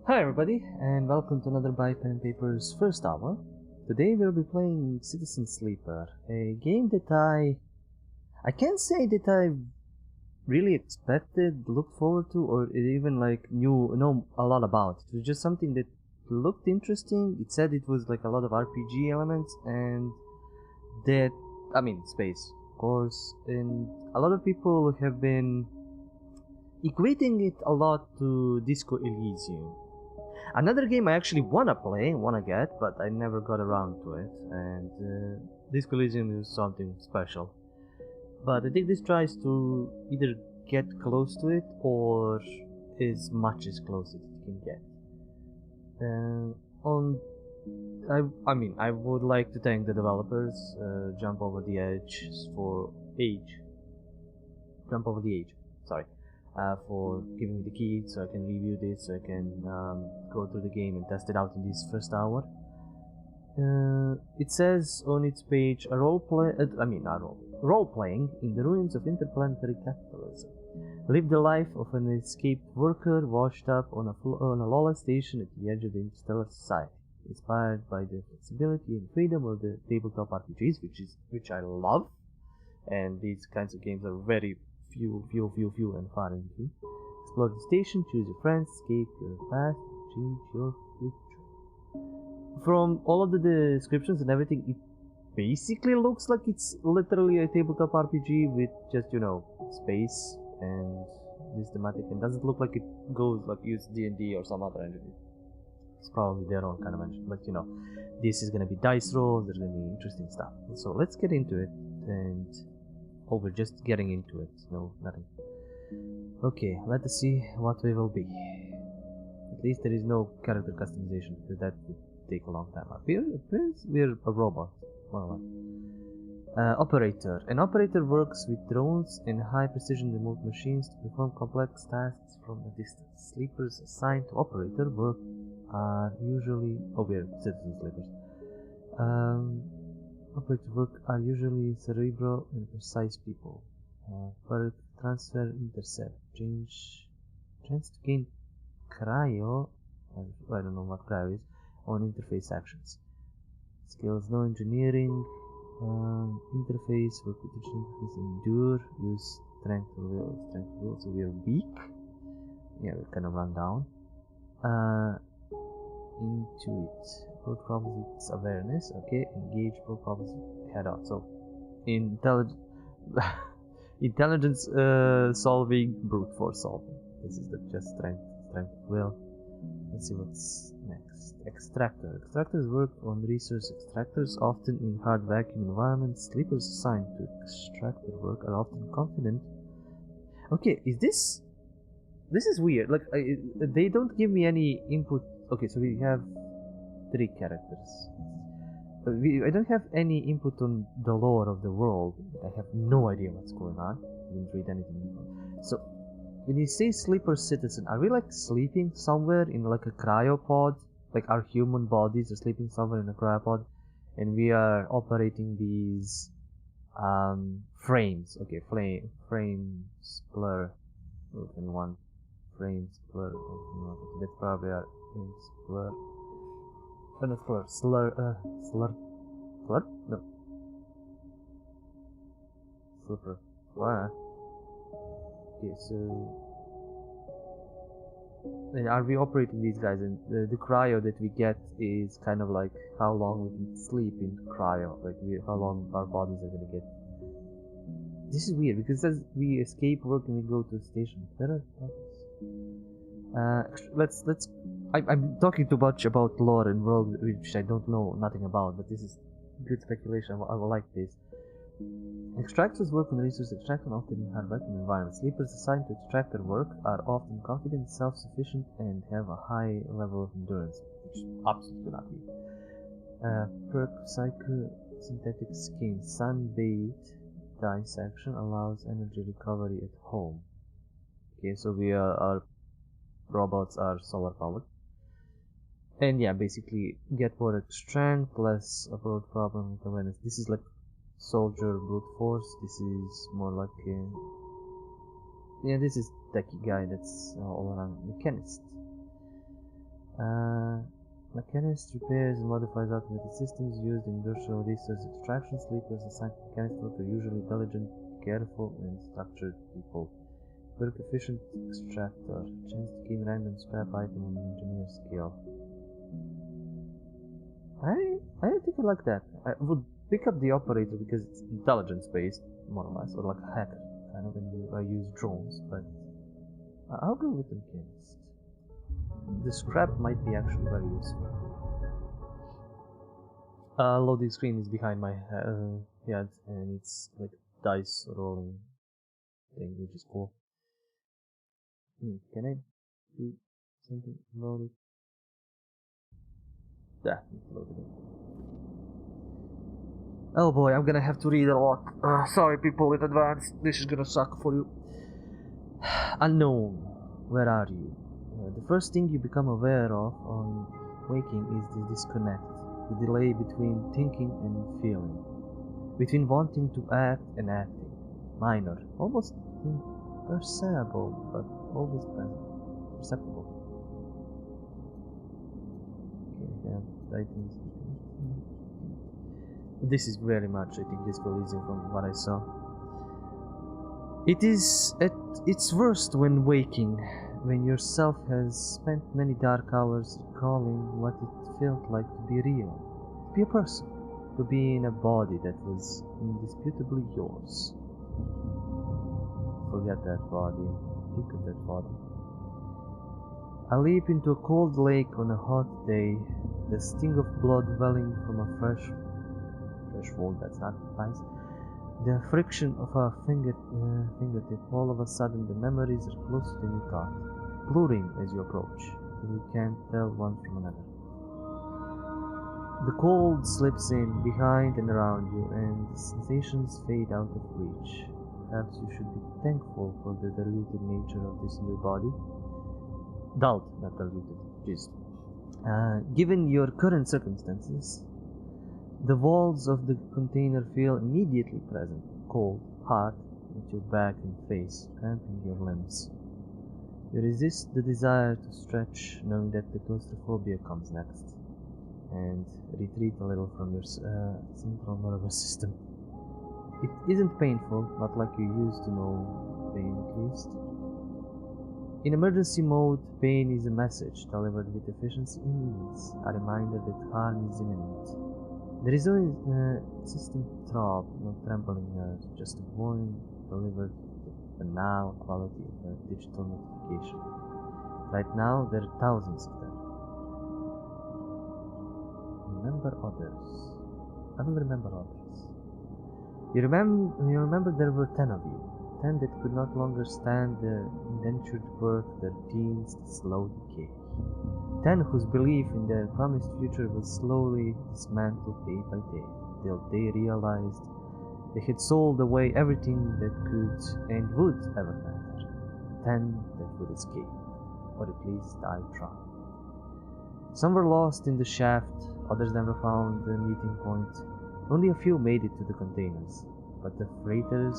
Hi everybody, and welcome to another By Pen and Paper's first hour. Today we'll be playing Citizen Sleeper, a game that I can't say that I really expected, looked forward to, or even know a lot about. It was just something that looked interesting. It said it was like a lot of RPG elements, and space, of course, and a lot of people have been equating it a lot to Disco Elysium. Another game I actually wanna get, but I never got around to it, and Disco Elysium is something special. But I think this tries to either get close to it or as much as close as it can get. I would like to thank the developers. Jump over the edge for age. Jump over the edge. Sorry. For giving me the key so I can review this, so I can go through the game and test it out in this first hour. It says on its page role playing in the ruins of interplanetary capitalism. Live the life of an escaped worker washed up on a lawless station at the edge of the interstellar society. Inspired by the flexibility and freedom of the tabletop RPGs, which I love, and these kinds of games are very few and far in between. Explore the station, choose your friends, escape your past, change your future. From all of the descriptions and everything, it basically looks like it's literally a tabletop RPG with just, space and this thematic, and doesn't look like it goes like use D&D or some other engine. It's probably their own kind of engine, but this is gonna be dice rolls, there's gonna be interesting stuff. So let's get into it, and we're just getting into it, no, nothing. Okay, let us see what we will be. At least there is no character customization, because that would take a long time. We're a robot, more or less. Operator. An operator works with drones and high-precision remote machines to perform complex tasks from a distance. Sleepers assigned to operator work are usually... we're citizen sleepers. Operator work are usually cerebral and precise people. For transfer, intercept, chance to gain cryo, I don't know what cryo is, on interface actions. Skills: no engineering, interface, work with digital interface, endure, use strength or will, so we are weak. Yeah, we kind of run down. Intuit. Approach problems with awareness. Okay, engage, approach problems head on. So, intelligence solving, brute force solving. This is the just strength, will. Let's see what's next. Extractor. Extractors work on resource extractors, often in hard vacuum environments. Sleepers assigned to extractor work are often confident. Okay, is this? This is weird. Like they don't give me any input. Okay, so we have 3 characters. I don't have any input on the lore of the world. I have no idea what's going on. I didn't read anything. So, when you say sleeper citizen, are we like sleeping somewhere in like a cryopod? Like our human bodies are sleeping somewhere in a cryopod, and we are operating these frames. Okay, frames blur. And one frames blur. That's probably our frames blur. No, slur. No. Slipper. Wow. Okay, so... And are we operating these guys? And the cryo that we get is kind of like how long we can sleep in cryo. Like how long our bodies are gonna get. This is weird because it says we escape work and we go to the station. Let's. I'm talking too much about lore and world which I don't know nothing about, but this is good speculation. I will like this. Extractors work on resource extraction often in hard vacuum environments. Sleepers assigned to extractor work are often confident, self-sufficient, and have a high level of endurance, which absolutely not me. Perk psychosynthetic skin. Sunbathed dice action allows energy recovery at home. Okay, so our robots are solar powered. And yeah, basically get more strength, less approach problem with awareness. This is like soldier brute force. This is more like this is techie guy that's all around mechanist. Mechanist repairs and modifies automated systems used in industrial research extraction. Sleepers assigned to mechanist work are usually diligent, careful, and structured people. Work efficient extractor. Chance to gain random scrap item on engineer skill. I think I like that. I would pick up the operator because it's intelligence based, more or less, or like a hacker kind of, and I use drones, but I'll go with the mechanist. The scrap might be actually very useful. Loading screen is behind my head, and it's like dice rolling thing, which is cool. Can I do something about it? Yeah, it's loaded in. Oh boy, I'm gonna have to read a lot. Sorry people in advance, this is gonna suck for you. Unknown, where are you? The first thing you become aware of on waking is the disconnect, the delay between thinking and feeling, between wanting to act and acting. Minor, almost imperceptible, but always present. Perceptible. Okay, yeah, items. This is very much, I think, this collision from what I saw. It is at its worst when waking, when yourself has spent many dark hours recalling what it felt like to be real, to be a person, to be in a body that was indisputably yours. Forget that body, think of that body. I leap into a cold lake on a hot day, the sting of blood welling from a fresh wound, that's not nice. The friction of a fingertip, all of a sudden the memories are closer than you thought, blurring as you approach, till you can't tell one from another. The cold slips in behind and around you, and the sensations fade out of reach. Perhaps you should be thankful for the diluted nature of this new body. Dulled, not diluted, just. Given your current circumstances, the walls of the container feel immediately present, cold, hard, at your back and face, cramping your limbs. You resist the desire to stretch, knowing that the claustrophobia comes next, and retreat a little from your central nervous system. It isn't painful, not like you used to know pain at least. In emergency mode, pain is a message delivered with efficiency and ease, a reminder that harm is imminent. There is no system throb, no trembling nerve, just a warning delivered with the banal quality of a digital notification. Right now, there are thousands of them. Remember others. I will remember others. You remember there were 10 of you. 10 that could not longer stand the indentured work, their teens, the slow decay. 10 whose belief in their promised future was slowly dismantled day by day, till they realized they had sold away everything that could and would ever matter. 10 that would escape, or at least die trying. Some were lost in the shaft, others never found the meeting point. Only a few made it to the containers, but the freighters,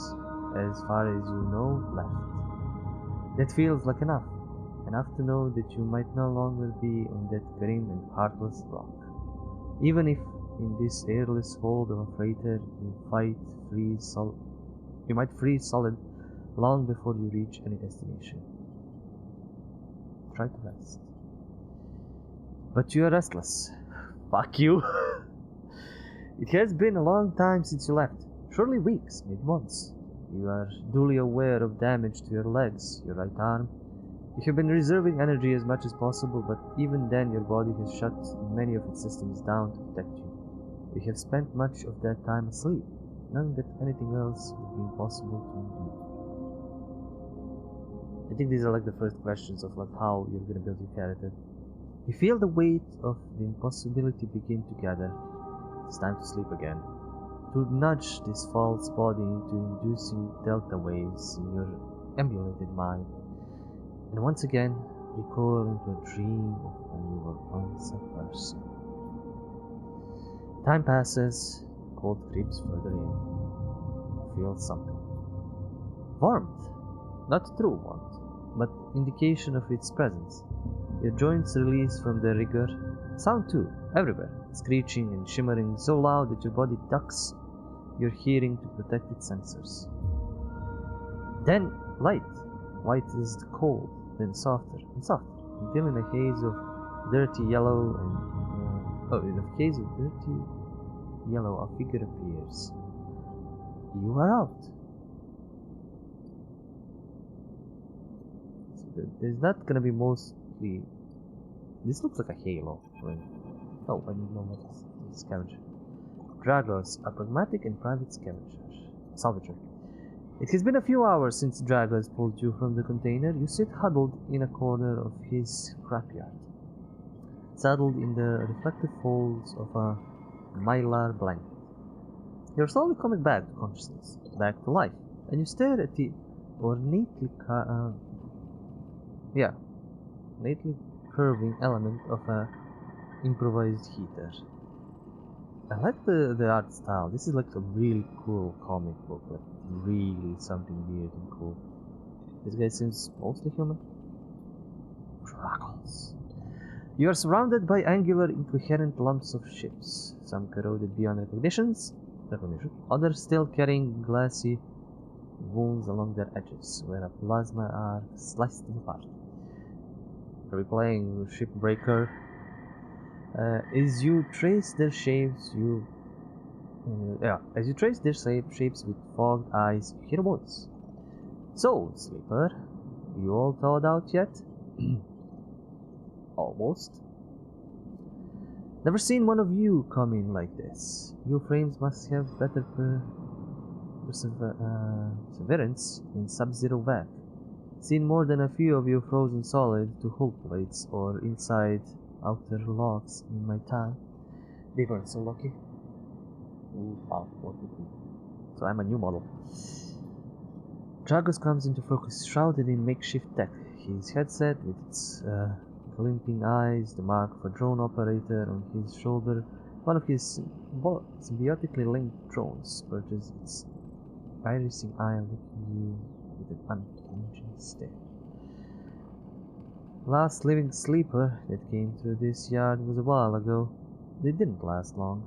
as far as you know, left. That feels like enough to know that you might no longer be on that grim and heartless rock. Even if in this airless hold of a freighter you might freeze solid long before you reach any destination. Try to rest. But you are restless. Fuck you. It has been a long time since you left. Surely weeks, maybe months. You are duly aware of damage to your legs, your right arm. You have been reserving energy as much as possible, but even then your body has shut many of its systems down to protect you. You have spent much of that time asleep, knowing that anything else would be impossible to endure. I think these are like the first questions of like how you're gonna build your character. You feel the weight of the impossibility begin to gather. It's time to sleep again. To nudge this false body into inducing delta waves in your emulated mind. And once again, recoil into a dream of when you were once a person. Time passes, cold creeps further in. You feel something. Warmth. Not true warmth, but indication of its presence. Your joints release from their rigor. Sound too, everywhere, screeching and shimmering so loud that your body ducks your hearing to protect its sensors. Then light. White is cold, then softer and softer, until in a haze of dirty yellow in a haze of dirty yellow a figure appears. You are out. So there's not gonna be mostly. This looks like a halo. Oh, I didn't know what it's scavenger. Dragos are pragmatic and private salvager. It has been a few hours since Dragos pulled you from the container. You sit huddled in a corner of his scrapyard, saddled in the reflective folds of a mylar blanket. You're slowly coming back to consciousness, back to life, and you stare at the ornately curving element of a improvised heater. I like the art style. This is like a really cool comic book, like really something weird and cool. This guy seems mostly human. Dragons. You are surrounded by angular, incoherent lumps of ships, some corroded beyond recognition, others still carrying glassy wounds along their edges, where a plasma arc sliced them apart. Are we playing Shipbreaker? As you trace their shapes, shapes with fogged eyes, you hear a voice. So, sleeper, you all thawed out yet? Almost. Never seen one of you come in like this. Your frames must have better perseverance in sub-zero vac. Seen more than a few of you frozen solid to hull plates or inside outer logs in my time. They weren't so lucky. So I'm a new model. Dragos comes into focus, shrouded in makeshift tech. His headset with its glinting eyes, the mark of a drone operator on his shoulder. One of his symbiotically linked drones perches its irising eye looking you with an unflinching stare. Last living sleeper that came through this yard was a while ago. They didn't last long.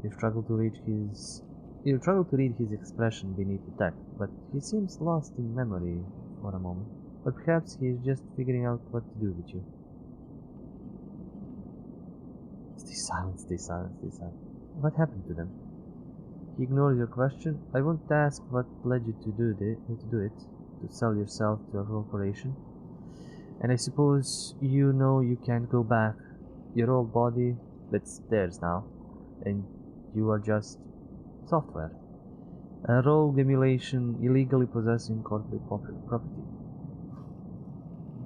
You struggle to read his expression beneath the tech, but he seems lost in memory for a moment. But perhaps he is just figuring out what to do with you. Stay silent. What happened to them? He ignores your question. I won't ask what led you to do it, to sell yourself to a corporation. And I suppose you know you can't go back. Your old body, that's theirs now, and you are just software. A rogue emulation illegally possessing corporate property.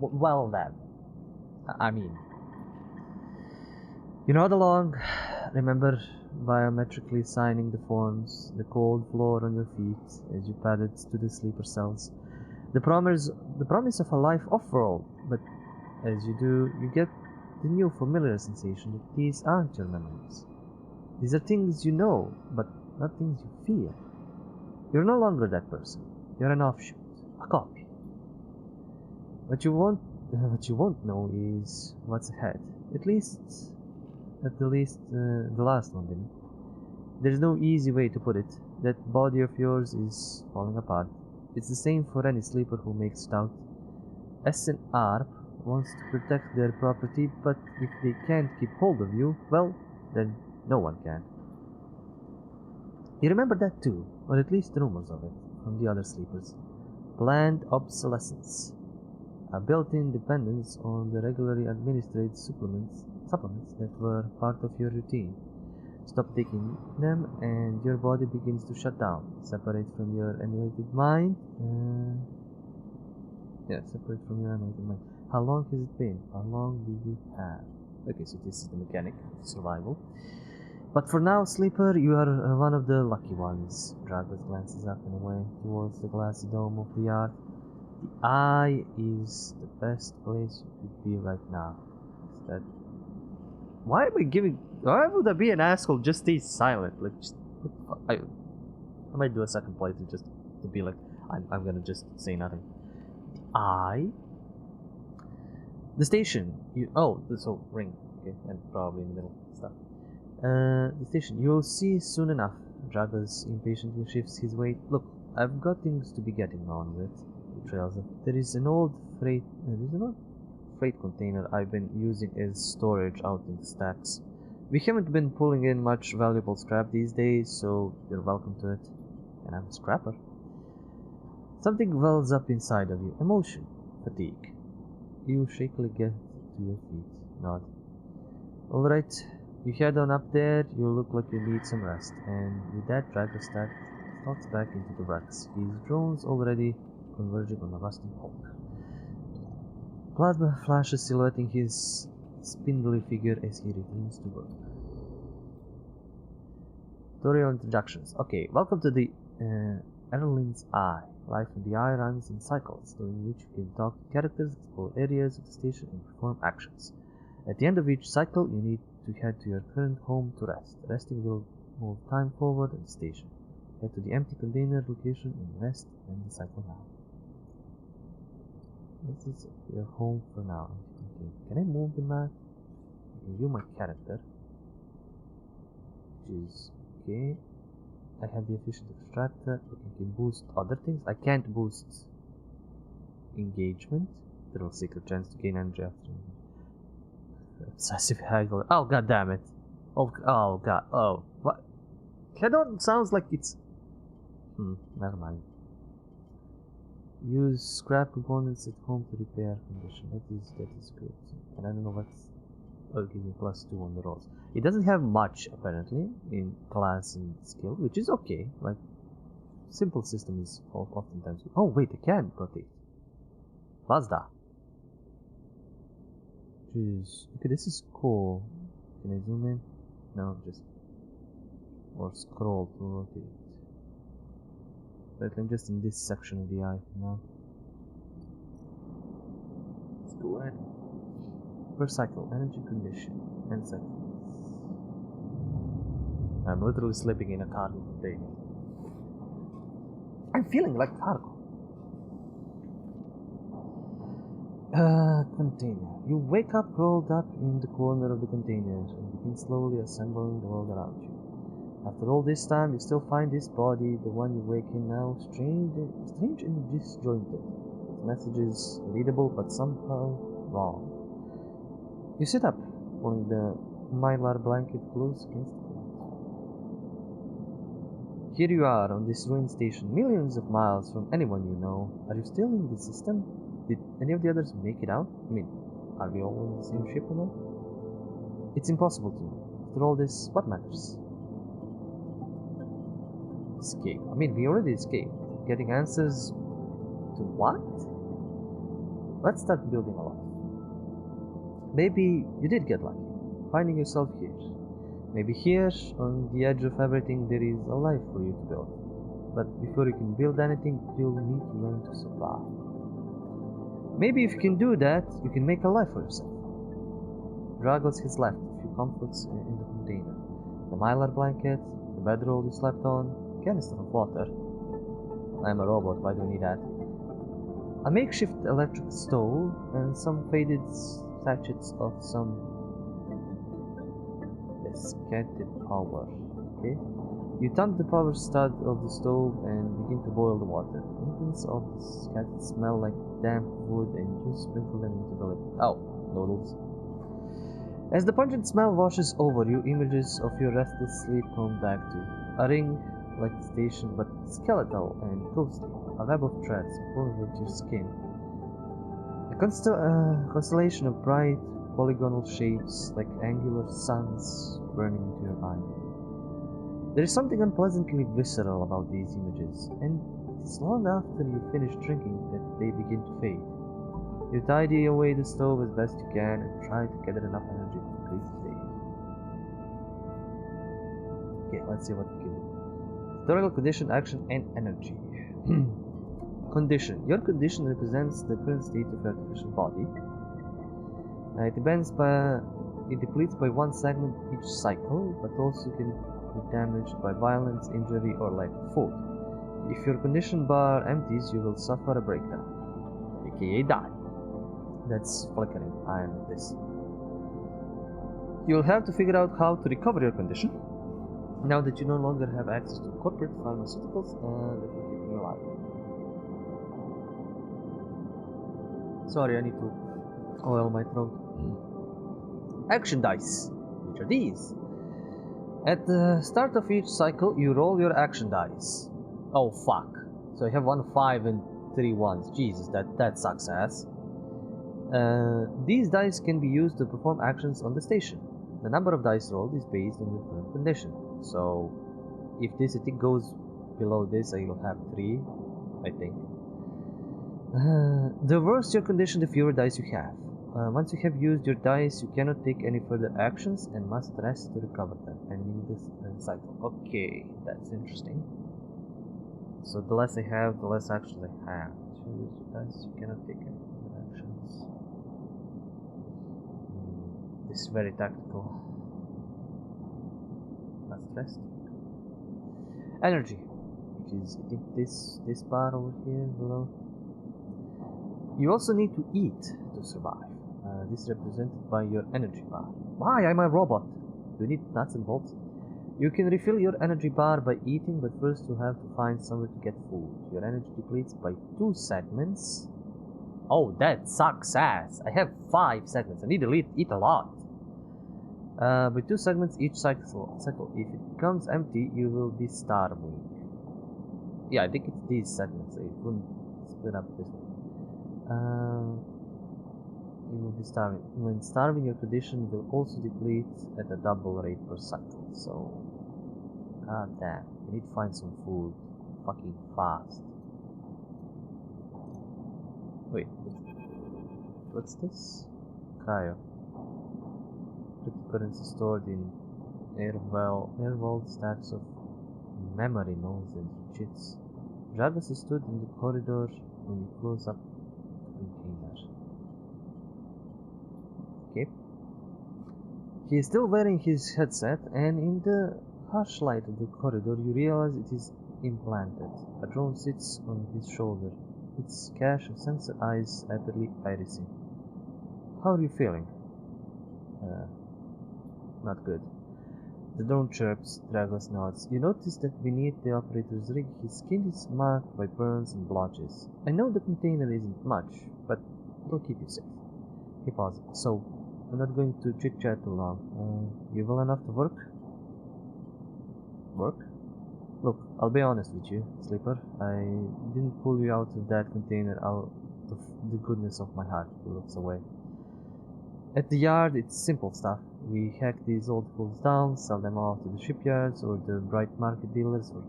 Well then, I mean, you nod along. Remember biometrically signing the forms, the cold floor on your feet as you padded to the sleeper cells. The promise of a life off-world, but as you do, you get the new familiar sensation that these aren't your memories. These are things you know, but not things you feel. You're no longer that person. You're an offshoot, a copy. What you won't know is what's ahead. At the last one didn't. There's no easy way to put it. That body of yours is falling apart. It's the same for any sleeper who makes it out. SNR wants to protect their property, but if they can't keep hold of you, well, then no one can. You remember that too, or at least rumors of it, from the other sleepers. Planned obsolescence. A built-in dependence on the regularly administered supplements that were part of your routine. Stop taking them and your body begins to shut down. Separate from your emulated mind. Separate from your emulated mind. How long has it been? How long do you have? Okay, so this is the mechanic of survival. But for now, sleeper, you are one of the lucky ones. Dragos glances up and away towards the glassy dome of the yard. The eye is the best place you could be right now. Why would I be an asshole? Just stay silent. Like, I might do a second playthrough just to be like, I'm gonna just say nothing. The eye The station. So ring. Okay, and probably in the middle stuff. The station. You'll see soon enough. Dragos impatiently shifts his weight. Look, I've got things to be getting on with. He trails it. There's an old freight container I've been using as storage out in the stacks. We haven't been pulling in much valuable scrap these days, so you're welcome to it. And I'm a scrapper. Something wells up inside of you. Emotion. Fatigue. You shakily get to your feet. Nod. Alright, you head on up there. You look like you need some rest. And with that, Dragos stalks back into the wrecks. His drone's already converging on a rusting hulk. Plasma flashes silhouetting his spindly figure as he returns to work. Tutorial introductions. Okay, welcome to the Erling's Eye. Life in the Eye runs in cycles, during which you can talk to characters, explore areas of the station, and perform actions. At the end of each cycle, you need to head to your current home to rest. Resting will move time forward at the station. Head to the empty container location and rest, and the cycle now. This is your home for now. Okay. Can I move the map? I can view my character. Which is okay. I have the efficient extractor. I can boost other things. I can't boost engagement. There will secret chance to gain energy after obsessive haggle. Oh god damn it. Oh god. Oh what? Hedon sounds like it's never mind. Use scrap components at home to repair condition. That is good. And I don't know what's give me +2 on the rolls. It doesn't have much apparently in class and skill, which is okay. Like simple system is oftentimes. Oh wait, I can rotate. Mazda. Jeez. Okay, this is cool. Can I zoom in? No, just or scroll to rotate. But I'm just in this section of the eye now. Let's go ahead. Per cycle, energy condition, 10 seconds. I'm literally sleeping in a cargo container. I'm feeling like cargo. Container. You wake up rolled up in the corner of the container and begin slowly assembling the world around you. After all this time, you still find this body, the one you wake in now, strange and disjointed. Its messages readable but somehow wrong. You sit up, pulling the mylar blanket close against the ground. Here you are on this ruined station, millions of miles from anyone you know. Are you still in the system? Did any of the others make it out? I mean, are we all on the same ship or not? It's impossible to know. After all this, what matters? Escape. I mean, we already escaped. Getting answers to what? Let's start building a life. Maybe you did get lucky, finding yourself here. Maybe here, on the edge of everything, there is a life for you to build. But before you can build anything, you'll need to learn to survive. Maybe if you can do that, you can make a life for yourself. Dragos has left a few comforts in the container. The mylar blanket, the bedroll you slept on, a canister of water. I'm a robot, why do I need that? A makeshift electric stove, and some faded sachets of some desiccated power. Okay? You turn the power stud of the stove and begin to boil the water. Infants of the scattered smell like damp wood and you sprinkle them into the liquid. Oh, noodles. As the pungent smell washes over you, images of your restless sleep come back to you. A ring like the station, but skeletal and ghostly. A web of threads pulling at your skin. A constellation of bright, polygonal shapes like angular suns burning into your mind. There is something unpleasantly visceral about these images, and it is long after you finish drinking that they begin to fade. You tidy away the stove as best you can and try to gather enough energy to complete the day. Okay, let's see what we can do. Tutorial condition, action, and energy. Condition. Your condition represents the current state of your artificial body. It depletes by 1 segment each cycle, but also can be damaged by violence, injury, or lack of food. If your condition bar empties, you will suffer a breakdown, aka die. that's flickering. I am this. You'll have to figure out how to recover your condition now that you no longer have access to corporate pharmaceuticals and that will keep you alive. Sorry, I need to oil my throat. Action dice. Which are these? At the start of each cycle, you roll your action dice. Oh fuck. So I have 1 5 and 3 1s. Jesus, that sucks ass. These dice can be used to perform actions on the station. The number of dice rolled is based on your current condition. So, if this tick goes below this, I will have 3, I think. The worse your condition, the fewer dice you have. Once you have used your dice, you cannot take any further actions and must rest to recover them. Ending this cycle. Okay, that's interesting. So the less I have, the less actions I have. Choose your dice, you cannot take any further actions. This is very tactical. Must rest. Energy, which is I think this bar over here below. You also need to eat to survive. This is represented by your energy bar. Why? I'm a robot. You need nuts and bolts. You can refill your energy bar by eating, but first you have to find somewhere to get food. Your energy depletes by 2 segments. Oh, that sucks ass. I have 5 segments. I need to eat a lot. By 2 segments each cycle. If it becomes empty, you will be starving. Yeah, I think it's these segments. It wouldn't split up this way. You will be starving. When starving, your condition will also deplete at a double rate per cycle. So, god damn, I need to find some food fucking fast. Wait, what's this? Cryo. Cryptocurrency stored in air-walled stacks of memory nodes and cheats. Jarvis stood in the corridor when you close up the container. Okay. He is still wearing his headset, and in the harsh light of the corridor, you realize it is implanted. A drone sits on his shoulder, its cache of sensor eyes rapidly irising. How are you feeling? Not good. The drone chirps, Dragos nods. You notice that beneath the operator's rig, his skin is marked by burns and blotches. I know the container isn't much, but it'll keep you safe. He pauses. So, I'm not going to chit-chat too long. You well enough to work? Work? Look, I'll be honest with you, Sleeper. I didn't pull you out of that container out of the goodness of my heart. He looks away. At the yard, it's simple stuff. We hack these old fools down, sell them off to the shipyards or the bright market dealers for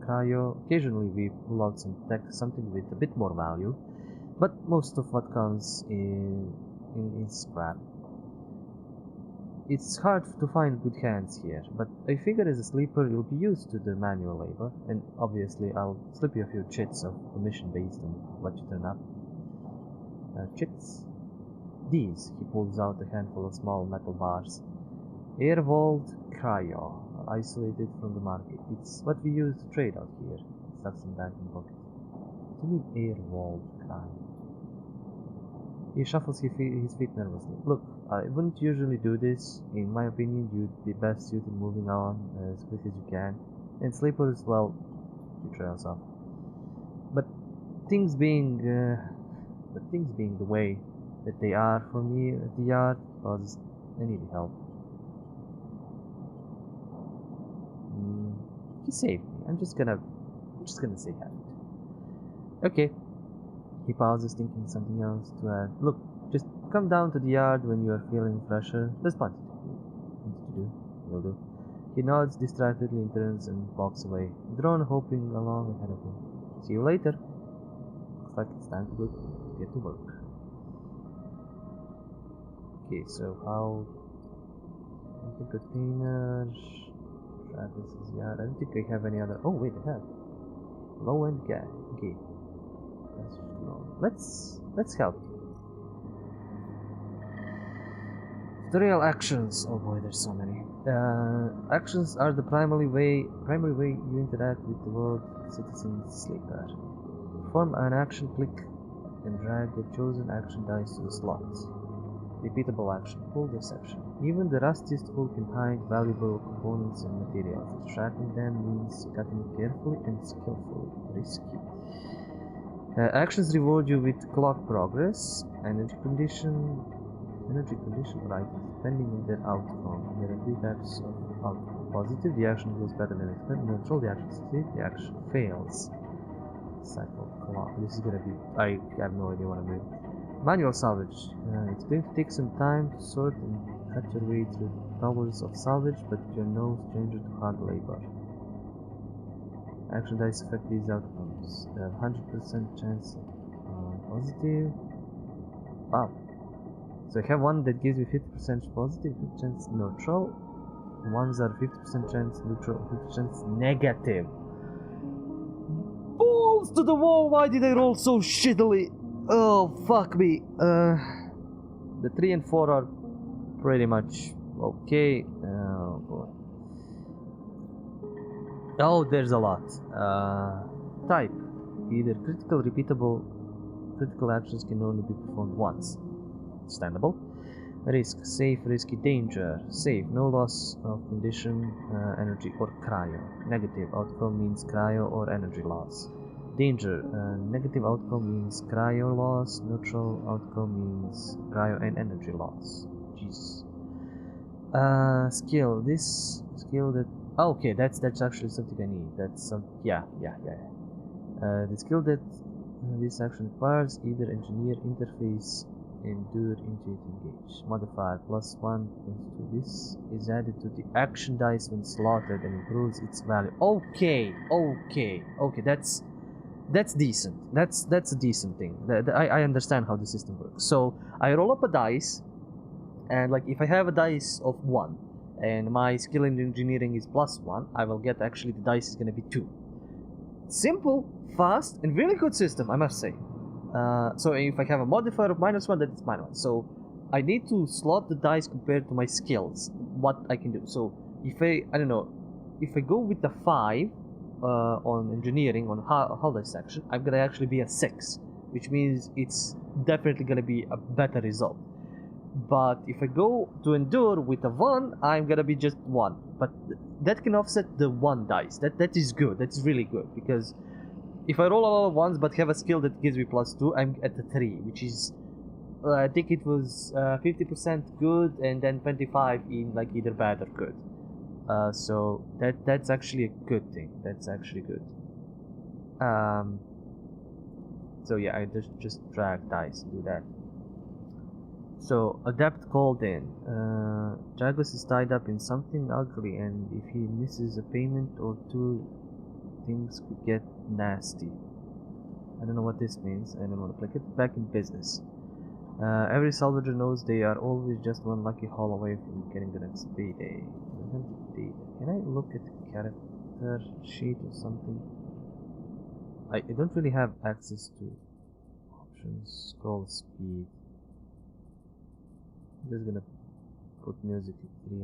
cryo. Occasionally we pull out something with a bit more value, but most of what comes in is scrap. It's hard to find good hands here, but I figure as a sleeper you'll be used to the manual labor, and obviously I'll slip you a few chits of commission based on what you turn up. Chits? These, he pulls out a handful of small metal bars. Air-walled cryo, isolated from the market. It's what we use to trade out here. Stuffs him back in the pocket. What do you mean air-walled cryo? He shuffles his feet nervously. Look, I wouldn't usually do this. In my opinion, you'd be best suited moving on as quick as you can. And sleepers, well, you trails off. But things being the way that they are for me at the yard, because I need help. He saved me. I'm just gonna say that. Okay. He pauses, thinking something else to add. Look, just come down to the yard when you are feeling fresher. There's plenty to do. Will do. He nods distractedly, turns and walks away. Drone hopping along ahead of him. See you later. Looks like it's time to get to work. Okay, so how... the containers... Travis's yard... I don't think I have any other... Oh wait, I have. Low-end guy. Okay. Let's help. Tutorial actions. Oh boy, there's so many. Actions are the primary way you interact with the world citizen sleeper. Perform an action, click and drag the chosen action dice to the slot. Repeatable action. Pull this section. Even the rustiest tool can hide valuable components and materials. Extracting them means cutting carefully and skillfully. Risky. Actions reward you with clock progress, energy condition, or items, depending on their outcome. There are 3 types of outcome. Positive, the action goes better than expected. Neutral, the action succeeds, the action fails. Cycle clock. This is gonna be. I have no idea what I'm doing. Manual salvage. It's going to take some time to sort and cut your way through towers of salvage, but you're no stranger to hard labor. Action dice affect these outcomes. 100% chance of positive. Wow. So I have one that gives me 50% positive, 50% chance neutral. Ones are 50% chance neutral, 50% chance negative. Balls to the wall! Why did I roll so shittily? Oh, fuck me. The 3 and 4 are pretty much okay. Oh, boy. Oh, there's a lot. Type. Either critical, repeatable. Critical actions can only be performed once. Understandable. Risk. Safe, risky, danger. Safe. No loss of condition, energy, or cryo. Negative. Outcome means cryo or energy loss. Danger. Negative outcome means cryo loss. Neutral outcome means cryo and energy loss. Jesus. Skill. This skill that. Oh, okay, that's actually something I need. That's some. Yeah. The skill that this action requires either engineer, interface, endure, intuit, engage. Modifier +1 to this is added to the action dice when slotted and improves its value. Okay. That's decent. That's a decent thing. I understand how the system works. So I roll up a dice, and like if I have a dice of 1, and my skill in engineering is +1, I will get actually the dice is gonna be 2. Simple, fast, and really good system, I must say. So if I have a modifier of -1, then it's -1. So I need to slot the dice compared to my skills, what I can do. So if I don't know, if I go with the 5 on engineering on hull dissection, I'm gonna actually be a 6, which means it's definitely gonna be a better result. But if I go to endure with a 1, I'm gonna be just 1. But that can offset the 1 dice. That is good. That's really good, because if I roll a lot of 1s but have a skill that gives me +2, I'm at a 3, which is I think it was 50% good and then 25 in like either bad or good. So that's actually a good thing. That's actually good. So yeah, I just drag dice and do that. So adept called in. Dragos is tied up in something ugly, and if he misses a payment or 2, things could get nasty. I don't know what this means. I don't want to click it. Back in business. Every salvager knows they are always just one lucky haul away from getting the next payday. Can I look at the character sheet or something? I don't really have access to options. Scroll speed. I'm just gonna put music at 3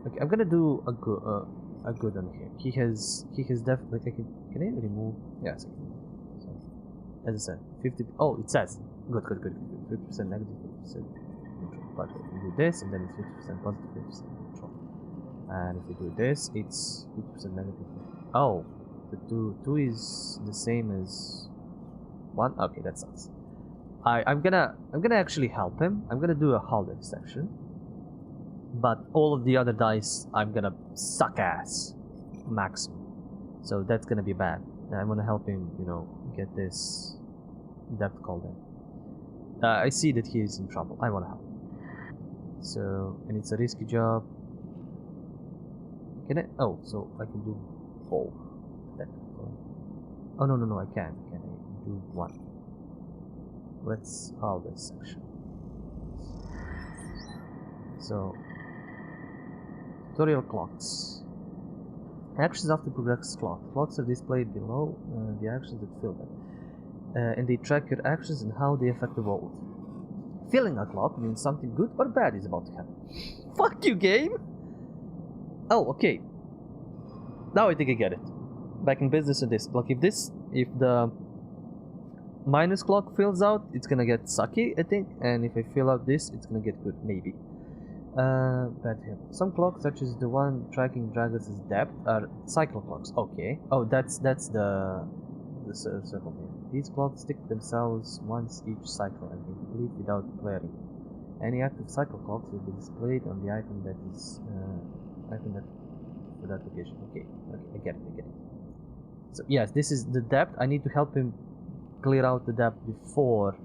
okay, I'm gonna do a good on here. He has definitely like can I remove? Yes. So, as I said, 50. Oh, it says good. 50% negative, 50% neutral. But if we do this, and then it's 50% positive, 50% neutral. And if we do this, it's 50% negative. Oh, the two is the same as 1. Okay, that sucks. I'm gonna actually help him. I'm gonna do a holiday section. But all of the other dice, I'm gonna suck ass maximum. So that's gonna be bad. I'm gonna help him, get this depth called in. I see that he is in trouble. I wanna help. So, and it's a risky job. Can I? Oh, so I can do 4. Oh no, I can't. Can I do 1? Let's call this section. So. Tutorial clocks. Actions after progress clock. Clocks are displayed below the actions that fill them. And they track your actions and how they affect the world. Filling a clock means something good or bad is about to happen. Fuck you, game! Oh, okay. Now I think I get it. back in business with this. Like if the minus clock fills out, it's gonna get sucky, I think, and if I fill out this, it's gonna get good, maybe. But yeah. Some clocks, such as the one tracking Dragos' depth, are cycle clocks. Okay. Oh, that's the circle here. These clocks stick themselves once each cycle and they complete without blaring. Any active cycle clocks will be displayed on the icon that is icon that for that location. Okay, I get it. So yes, this is the depth. I need to help him clear out the depth before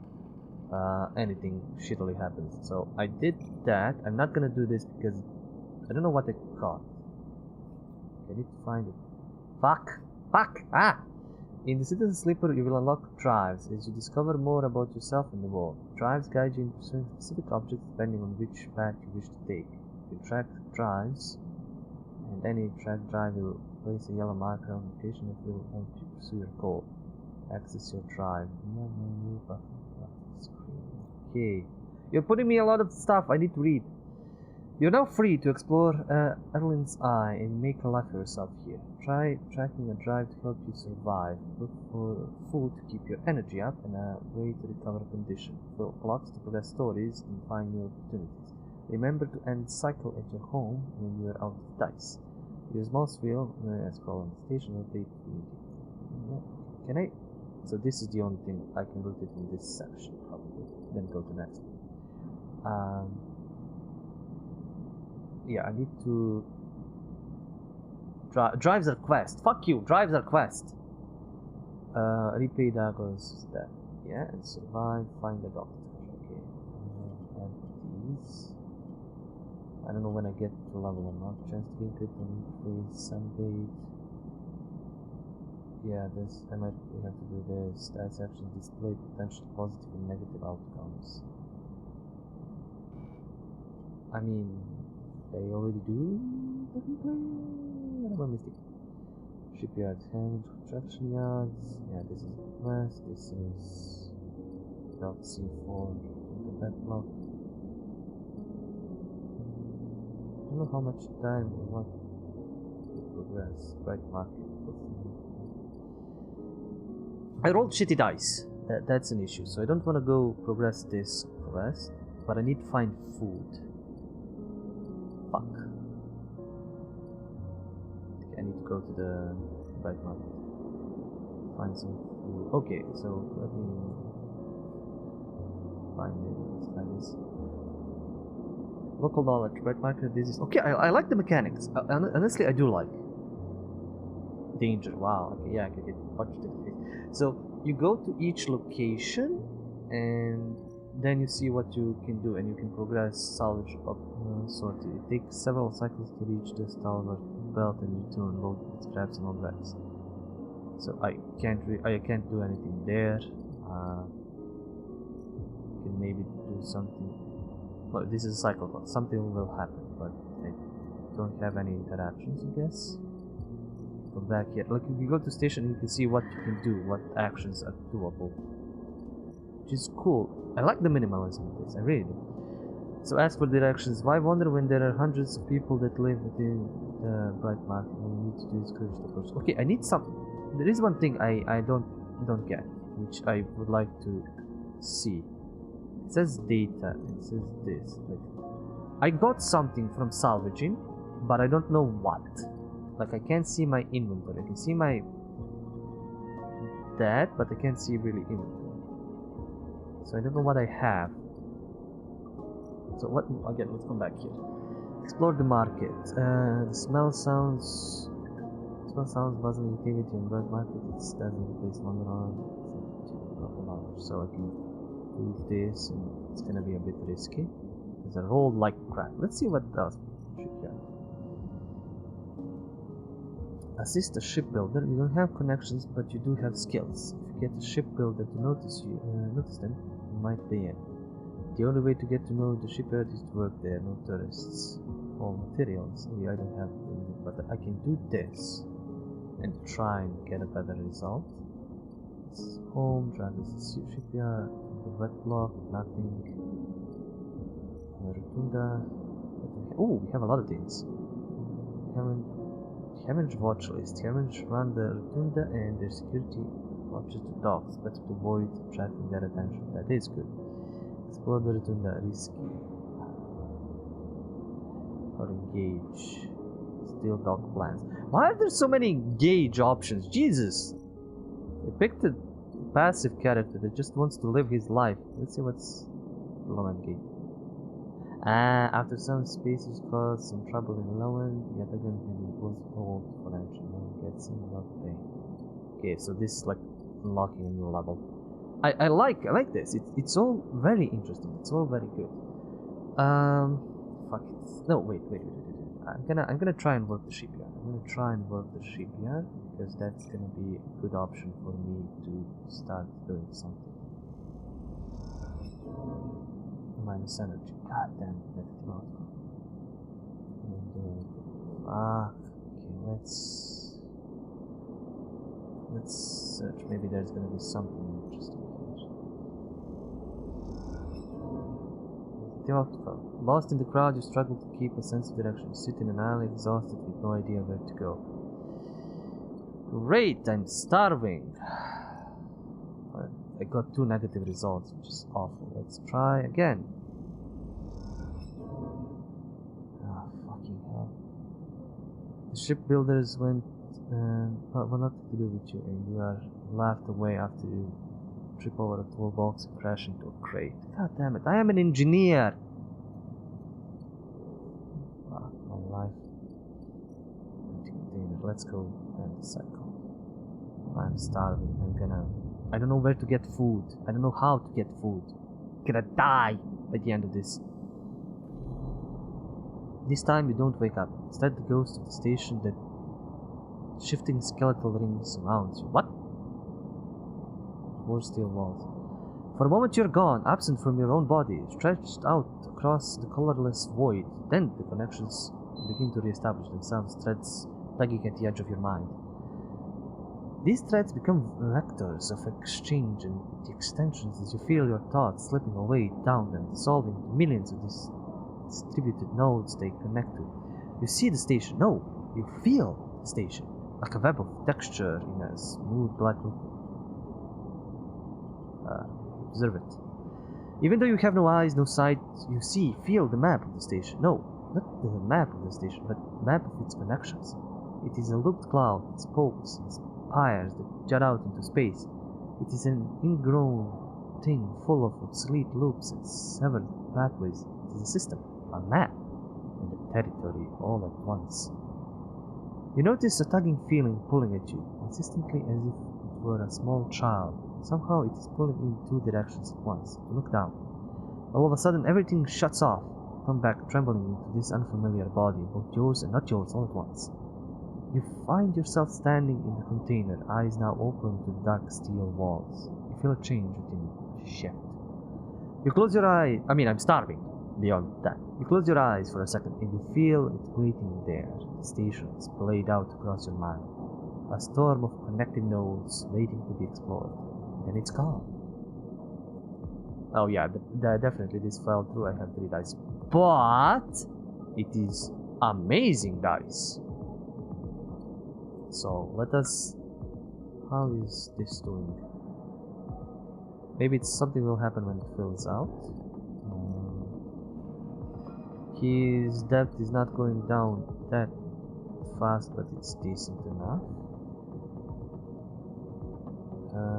anything shittily happens. So I did that. I'm not gonna do this because I don't know what I caught. I need to find it. Fuck! Ah! In the Citizen Sleeper, you will unlock drives as you discover more about yourself and the world. Drives guide you in pursuing specific objects depending on which path you wish to take. You track drives, and any tracked drive will place a yellow marker on the location that will help you pursue your goal. Access your drive. Okay. You're putting me a lot of stuff I need to read. You're now free to explore Erlin's Eye and make a life for yourself here. Try tracking a drive to help you survive. Look for food to keep your energy up and a way to recover condition. Fill clocks to progress stories and find new opportunities. Remember to end cycle at your home when you are out of dice. Use mouse wheel scroll on the station rotate. Can I? So this is the only thing I can rotate in this section probably. Then go to next one. Yeah, I need to drives are quest. Fuck you, drives are quest. Repay Dago's death. Yeah, and survive, find the doctor. Okay. And these. I don't know when I get to level or not. Chance to gain crit on increase sunbait. Yeah, this I might have to do this. Stats action display potential positive and negative outcomes. I mean, they already do. What am I missing? Shipyards, hand, construction yards. Yeah, this is the quest. This is Belt C4. The backlog. I don't know how much time we want to progress. Right market. I rolled shitty dice. That's an issue. So I don't want to go progress this quest, but I need to find food. Fuck. Okay, I need to go to the right market. Find some food. Okay, so let me find it. Let's try this. Local knowledge, right market, this is... Okay, I like the mechanics. Honestly, I do like. Danger, wow. Okay, yeah, I can get punched in the face. So, you go to each location, and then you see what you can do, and you can progress salvage up sorted. It takes several cycles to reach the stalwart belt and return load with scraps and all that. So I can't do anything there. Can maybe do something. Well, this is a cycle clock. Something will happen, but I don't have any interactions, I guess. Go back here. Look, if you go to station, you can see what you can do, what actions are doable, which is cool. I like the minimalism of this. I really do. So as for directions, why wonder when there are hundreds of people that live within the bright market? All you need to do is courage the person. Okay, I need some. There is one thing I don't get, which I would like to see. It says data. It says this. Like, I got something from salvaging, but I don't know what. Like, I can't see my inventory. I can see my that, but I can't see really inventory. So I don't know what I have. So what? Again, let's come back here. Explore the market. The smell sounds. Buzzing activity in red market. It's doesn't place longer on. So I can do this, and it's gonna be a bit risky because I rolled like crap. Let's see what else. Assist a shipbuilder. You don't have connections, but you do have skills. If you get a shipbuilder to notice them, you might be in. The only way to get to know the shipyard is to work there. No tourists or materials. I don't have, but I can do this and try and get a better result. It's home. Drive this shipyard. The wet block. Nothing. Rotunda. Oh, we have a lot of things. We Scavenge watch list. Scavenge run the rotunda and their security watches the dogs. Better to avoid attracting their attention. That is good. Explore the rotunda. Risky. Or engage. Steal dog plans. Why are there so many engage options? Jesus! They picked a passive character that just wants to live his life. Let's see what's below engage. After some species cause some trouble in low end, yet again he was told for action. Gets him not pain. Okay, so this is like unlocking a new level. I like this. It's all very interesting. It's all very good. Fuck it. No, wait. I'm gonna try and work the shipyard. Because that's gonna be a good option for me to start doing something. Minus energy. God damn it, negative outcome. Okay, let's search. Maybe there's gonna be something interesting here. The outcome. Lost in the crowd, you struggle to keep a sense of direction. You sit in an alley, exhausted, with no idea where to go. Great, I'm starving. I got 2 negative results, which is awful. Let's try again. Fucking hell. The shipbuilders went, well, nothing to do with you, and you are laughed away after you trip over a toolbox and crash into a crate. God damn it, I am an engineer! Fuck my life. Let's go and cycle. I'm starving. I don't know where to get food. I don't know how to get food. I'm gonna die by the end of this. This time you don't wake up. Instead, the ghost of the station that shifting skeletal rings surrounds you. What? 4 steel walls. For a moment you're gone, absent from your own body, stretched out across the colorless void. Then the connections begin to re-establish themselves, threads tugging at the edge of your mind. These threads become vectors of exchange and the extensions as you feel your thoughts slipping away down them, dissolving into millions of these distributed nodes they connect to. You see the station. No, you feel the station, like a web of texture in a smooth black liquid. Observe it. Even though you have no eyes, no sight, you feel the map of the station. No, not the map of the station, but the map of its connections. It is a looped cloud, its spokes, its spires that jut out into space. It is an ingrown thing full of obsolete loops and severed pathways. It is a system, a map, and a territory all at once. You notice a tugging feeling pulling at you, insistently as if it were a small child. Somehow it is pulling in 2 directions at once. You look down. All of a sudden everything shuts off. Come back trembling into this unfamiliar body, both yours and not yours all at once. You find yourself standing in the container, eyes now open to the dark steel walls. You feel a change within you, a shift. You close your eyes. I'm starving. Beyond that. You close your eyes for a second and you feel it waiting there. The station is played out across your mind. A storm of connected nodes waiting to be explored. Then it's gone. Oh yeah, definitely this fell through. I have 3 dice. But it is amazing dice. So let us... How is this doing? Maybe something will happen when it fills out. His depth is not going down that fast, but it's decent enough.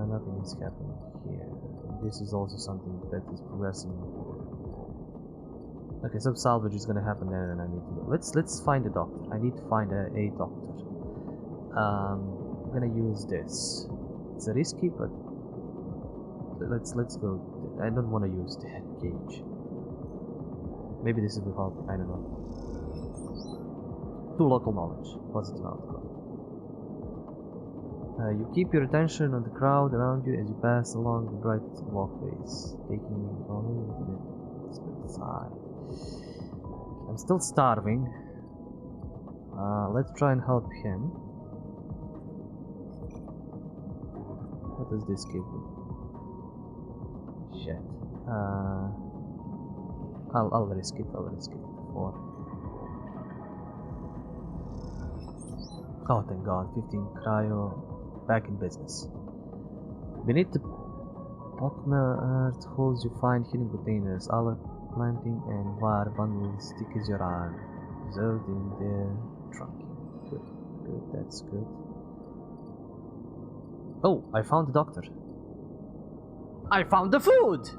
Nothing is happening here. This is also something that is progressing. Okay, some salvage is gonna happen there, and I need to go. Let's find a doctor. I need to find a doctor. I'm gonna use this. It's a risky, but let's go. I don't want to use the head gauge. Maybe this will help. I don't know. 2 local knowledge. Positive outcome. You keep your attention on the crowd around you as you pass along the bright walkways, taking only the side. I'm still starving. Let's try and help him. What does this give me? Shit. I'll risk it. 4. Oh, thank God. 15 cryo. Back in business. Beneath the pockmill earth holes you find hidden containers, all planting and wire bundles thick as your arm. Reserved in their trunking. Good, good, that's good. Oh, I found the doctor. I found the food!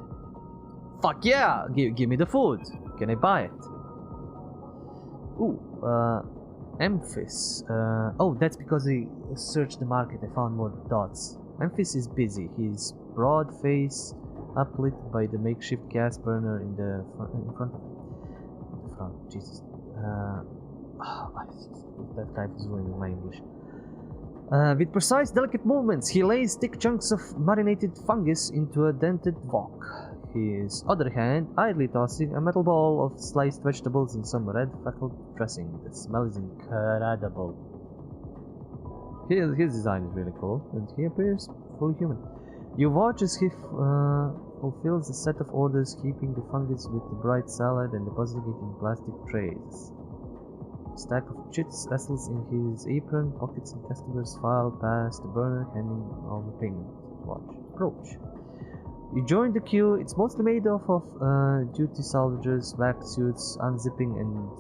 Fuck yeah! Give me the food. Can I buy it? Ooh, Memphis. Oh, that's because I searched the market. I found more dots. Memphis is busy. His broad face uplit by the makeshift gas burner in front of him. In the front, Jesus. That guy was ruining my English. With precise, delicate movements, he lays thick chunks of marinated fungus into a dented wok. His other hand idly tossing a metal ball of sliced vegetables in some red freckled dressing. The smell is incredible. His design is really cool, and he appears fully human. You watch as he fulfills a set of orders, keeping the fungus with the bright salad and depositing it in plastic trays. A stack of chits nestles in his apron, pockets and customers file past the burner, handing over payment. Watch. Approach. You join the queue. It's mostly made up of duty salvagers, wax suits, unzipping and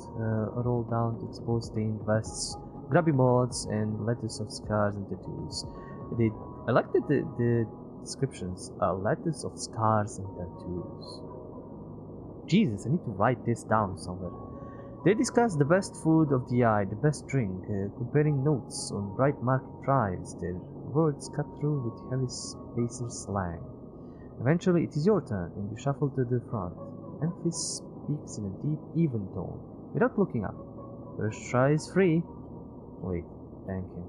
roll down to expose stained vests, grubby mods, and letters of scars and tattoos. I like the descriptions. Letters of scars and tattoos. Jesus, I need to write this down somewhere. They discuss the best food of the eye, the best drink, comparing notes on bright market drives, their words cut through with heavy spacer slang. Eventually, it is your turn, and you shuffle to the front. Memphis speaks in a deep, even tone, without looking up. First try is free. Wait, thank you.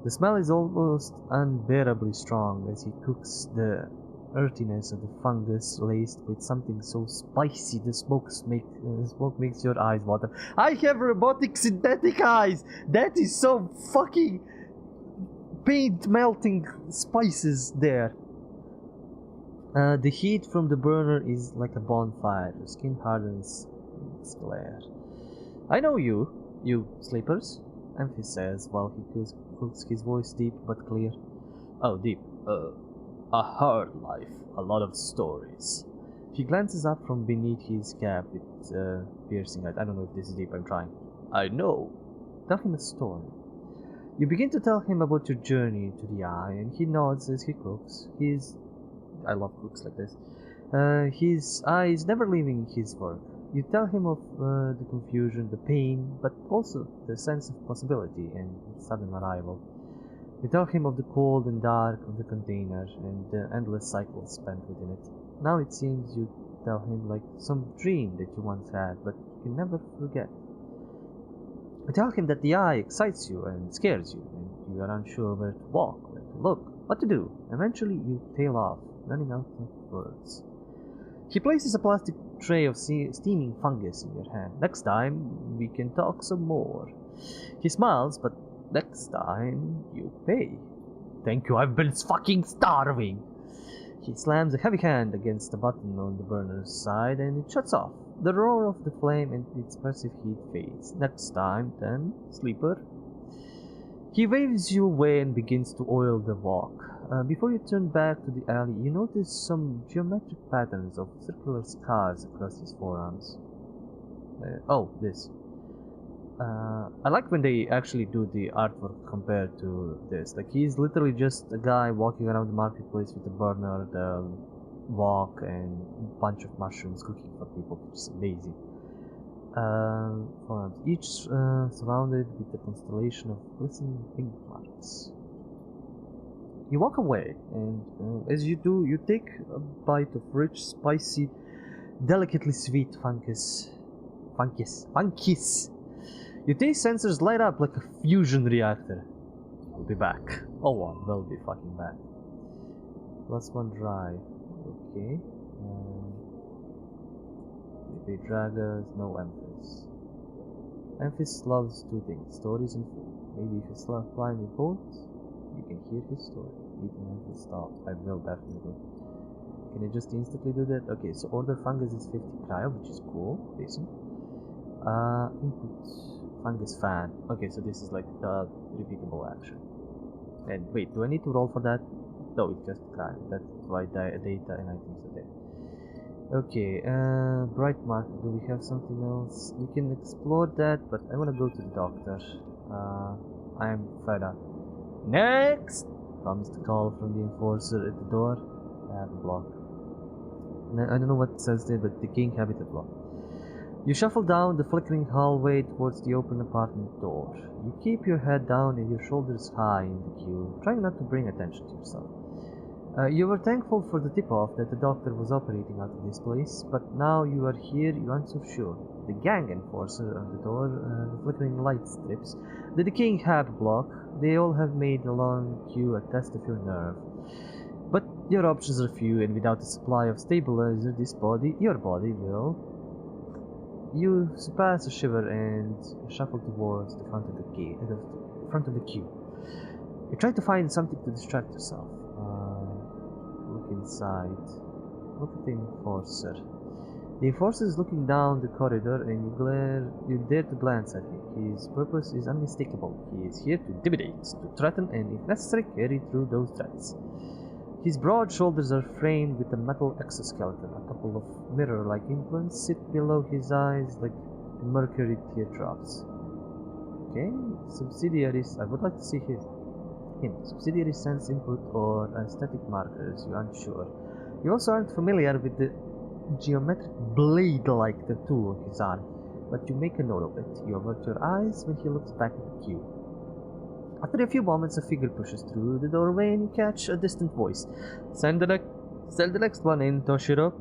The smell is almost unbearably strong as he cooks the earthiness of the fungus laced with something so spicy the smoke makes your eyes water. I have robotic synthetic eyes! That is so fucking paint melting spices there. The heat from the burner is like a bonfire. Your skin hardens in its glare. I know you sleepers, Memphis says while he cooks his voice deep but clear. Oh, deep. A hard life, a lot of stories. He glances up from beneath his cap with piercing eyes. I don't know if this is deep, I'm trying. I know. Tell him a story. You begin to tell him about your journey to the eye, and he nods as he cooks. I love cooks like this. His eyes never leaving his work. You tell him of the confusion, the pain, but also the sense of possibility and sudden arrival. You tell him of the cold and dark of the container and the endless cycles spent within it. Now it seems you tell him like some dream that you once had, but you never forget. You tell him that the eye excites you and scares you, and you are unsure where to walk, where to look, what to do. Eventually you tail off, running out of words. He places a plastic tray of steaming fungus in your hand. Next time, we can talk some more. He smiles, but next time, you pay. Thank you, I've been fucking starving. He slams a heavy hand against the button on the burner's side and it shuts off. The roar of the flame and its massive heat fades. Next time, then, sleeper. He waves you away and begins to oil the wok. Before you turn back to the alley, you notice some geometric patterns of circular scars across his forearms. This. I like when they actually do the artwork compared to this. Like, he's literally just a guy walking around the marketplace with a burner, the wok, and a bunch of mushrooms cooking for people, which is amazing. Forearms, each surrounded with a constellation of glistening pink marks. You walk away, and as you do, you take a bite of rich, spicy, delicately sweet fungus. Your taste sensors light up like a fusion reactor. We'll be back. Oh, well, we'll be fucking back. +1 drive. Okay. Maybe Dragas, no Memphis. Memphis loves two things, stories and food. Maybe if you start flying with both, you can hear his story. Eating Memphis stop. I will definitely. Can I just instantly do that? Okay, so order fungus is 50 cryo, which is cool. Decent. Input Fungus fan. Okay, so this is like the repeatable action. And wait, do I need to roll for that? No, it's just card. That's why data and items are there. Okay, bright market. Do we have something else? We can explore that, but I want to go to the doctor. I'm fed up. Next comes the call from the enforcer at the door. I have a block. I don't know what it says there, but the king habitat block. You shuffle down the flickering hallway towards the open apartment door. You keep your head down and your shoulders high in the queue, trying not to bring attention to yourself. You were thankful for the tip-off that the doctor was operating out of this place, but now you are here, you aren't so sure. The gang enforcer on the door, the flickering light strips, the decaying hab block, they all have made the long queue a test of your nerve. But your options are few, and without a supply of stabilizer, your body will. You surpass a shiver and shuffle towards the front of the queue. You try to find something to distract yourself. Look inside. Look at the enforcer. The enforcer is looking down the corridor, and you dare to glance at him. His purpose is unmistakable. He is here to intimidate, to threaten, and if necessary, carry through those threats. His broad shoulders are framed with a metal exoskeleton. A couple of mirror-like implants sit below his eyes like mercury teardrops. Okay, subsidiaries. I would like to see him. Subsidiary sense input or aesthetic markers. You aren't sure. You also aren't familiar with the geometric blade-like tattoo on his arm, but you make a note of it. You avert your eyes when he looks back at the queue. After a few moments, a figure pushes through the doorway and you catch a distant voice. Send the next one in, Toshiro.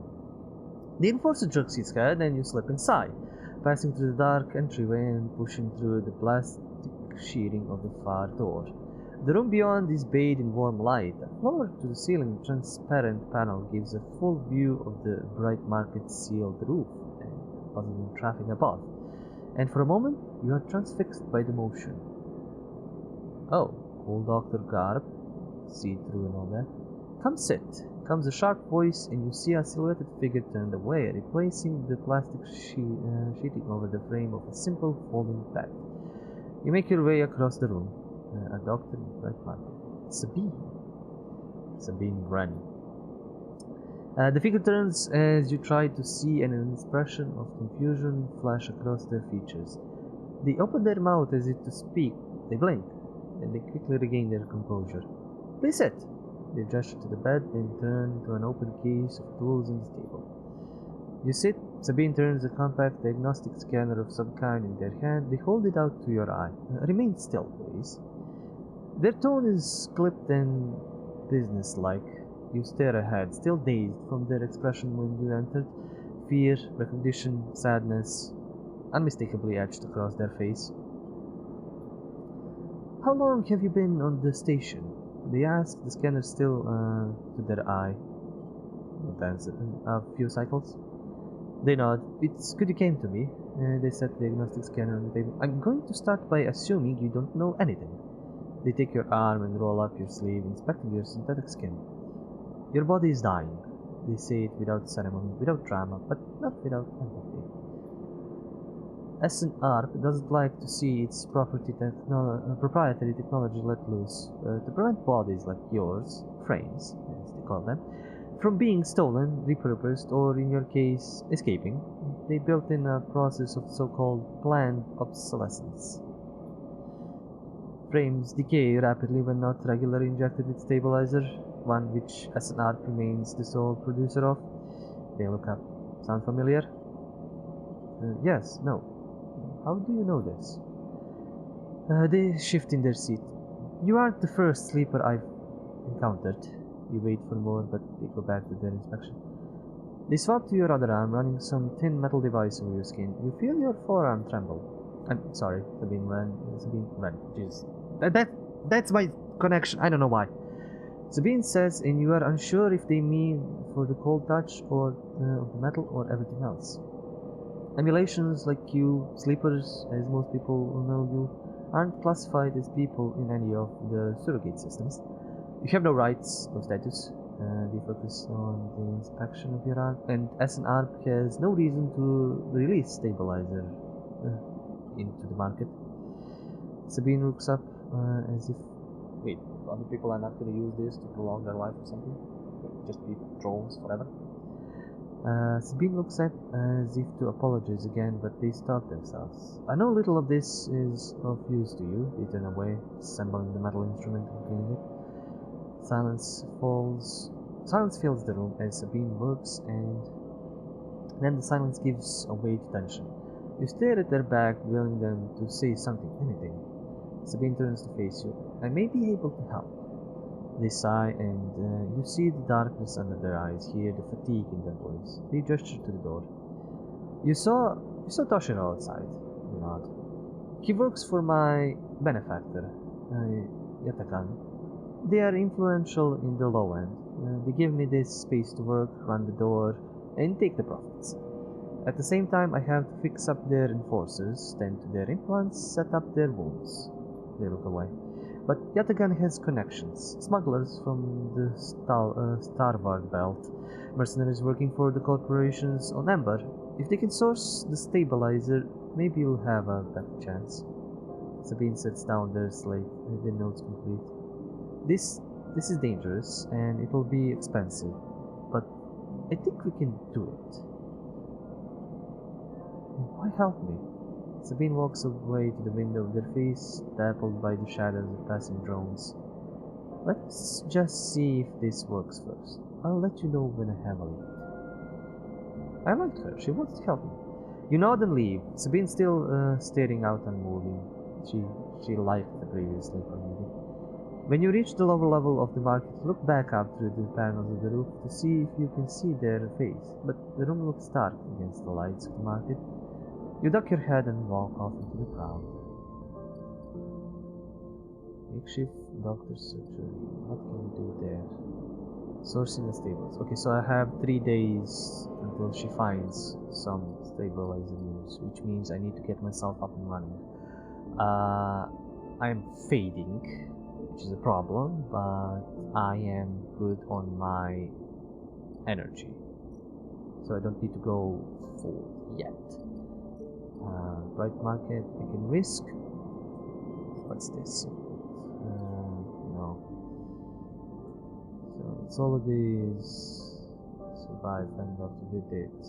The enforcer jerks his head and you slip inside, passing through the dark entryway and pushing through the plastic sheathing of the far door. The room beyond is bathed in warm light. A floor-to-the-ceiling transparent panel gives a full view of the bright market-sealed roof and buzzing traffic above. And for a moment, you are transfixed by the motion. Oh, cool doctor garb, see-through and all that. Come sit, comes a sharp voice, and you see a silhouetted figure turned away, replacing the plastic sheeting over the frame of a simple folding bed. You make your way across the room. A doctor in bright market. Sabine ran. The figure turns as you try to see, and an expression of confusion flash across their features. They open their mouth as if to speak. They blink. And they quickly regain their composure. Please sit. They gesture to the bed, then turn to an open case of tools on the table. You sit. Sabine turns a compact diagnostic scanner of some kind in their hand. They hold it out to your eye. Remain still, please. Their tone is clipped and businesslike. You stare ahead, still dazed from their expression when you entered. Fear, recognition, sadness, unmistakably etched across their face. How long have you been on the station? They ask, the scanner still to their eye. A few cycles. They nod. It's good you came to me. They set the diagnostic scanner on the table. I'm going to start by assuming you don't know anything. They take your arm and roll up your sleeve, inspecting your synthetic skin. Your body is dying. They say it without ceremony, without drama, but not without empathy. SNARP doesn't like to see its proprietary technology let loose, to prevent bodies like yours, frames, as they call them, from being stolen, repurposed, or in your case, escaping. They built in a process of so-called planned obsolescence. Frames decay rapidly when not regularly injected with stabilizer, one which SNARP remains the sole producer of. They look up. Sound familiar? Yes, no. How do you know this? They shift in their seat. You aren't the first sleeper I've encountered. You wait for more, but they go back to their inspection. They swap to your other arm, running some thin metal device over your skin. You feel your forearm tremble. I'm sorry, Sabine ran. Jesus. That's my connection. I don't know why. Sabine says, and you are unsure if they mean for the cold touch or of the metal or everything else. Emulations like you, sleepers, as most people will know you, aren't classified as people in any of the surrogate systems. You have no rights, no status. They focus on the inspection of your arm, and SNARP has no reason to release stabilizer. into the market. Sabine looks up as if... Wait, other people are not going to use this to prolong their life or something? Just be trolls forever? Sabine looks up as if to apologize again, but they stop themselves. I know little of this is of use to you. They turn away, assembling the metal instrument and cleaning it. Silence fills the room as Sabine works, and then the silence gives way to tension. You stare at their back, willing them to say something, anything. Sabine turns to face you. I may be able to help. They sigh, and you see the darkness under their eyes, hear the fatigue in their voice. They gesture to the door. You saw Toshiro outside. You nod. He works for my benefactor, Yatakan. They are influential in the low end. They give me this space to work, run the door, and take the profits. At the same time, I have to fix up their enforcers, tend to their implants, set up their wounds. They look away. But Yatagan has connections. Smugglers from the Starvard Belt, mercenaries working for the corporations on Ember. If they can source the stabilizer, maybe you'll have a better chance. Sabine sets down their slate, the notes complete. This is dangerous, and it will be expensive, but I think we can do it. Why help me? Sabine walks away to the window, their face dappled by the shadows of passing drones. Let's just see if this works first. I'll let you know when I have a lead. I liked her. She wants to help me. You nod and leave. Sabine still staring out unmoving. She liked the previous sleeper movie. When you reach the lower level of the market, look back up through the panels of the roof to see if you can see their face, but the room looks dark against the lights of the market. You duck your head and walk off into the crowd. Makeshift doctor's surgery. What can we do there? Sourcing the stables. Okay, so I have 3 days until she finds some stabilizer news, which means I need to get myself up and running. I'm fading, which is a problem, but I am good on my energy, so I don't need to go full yet. Bright market, I can risk. What's this? No. So it's all of these. Survive and not with it.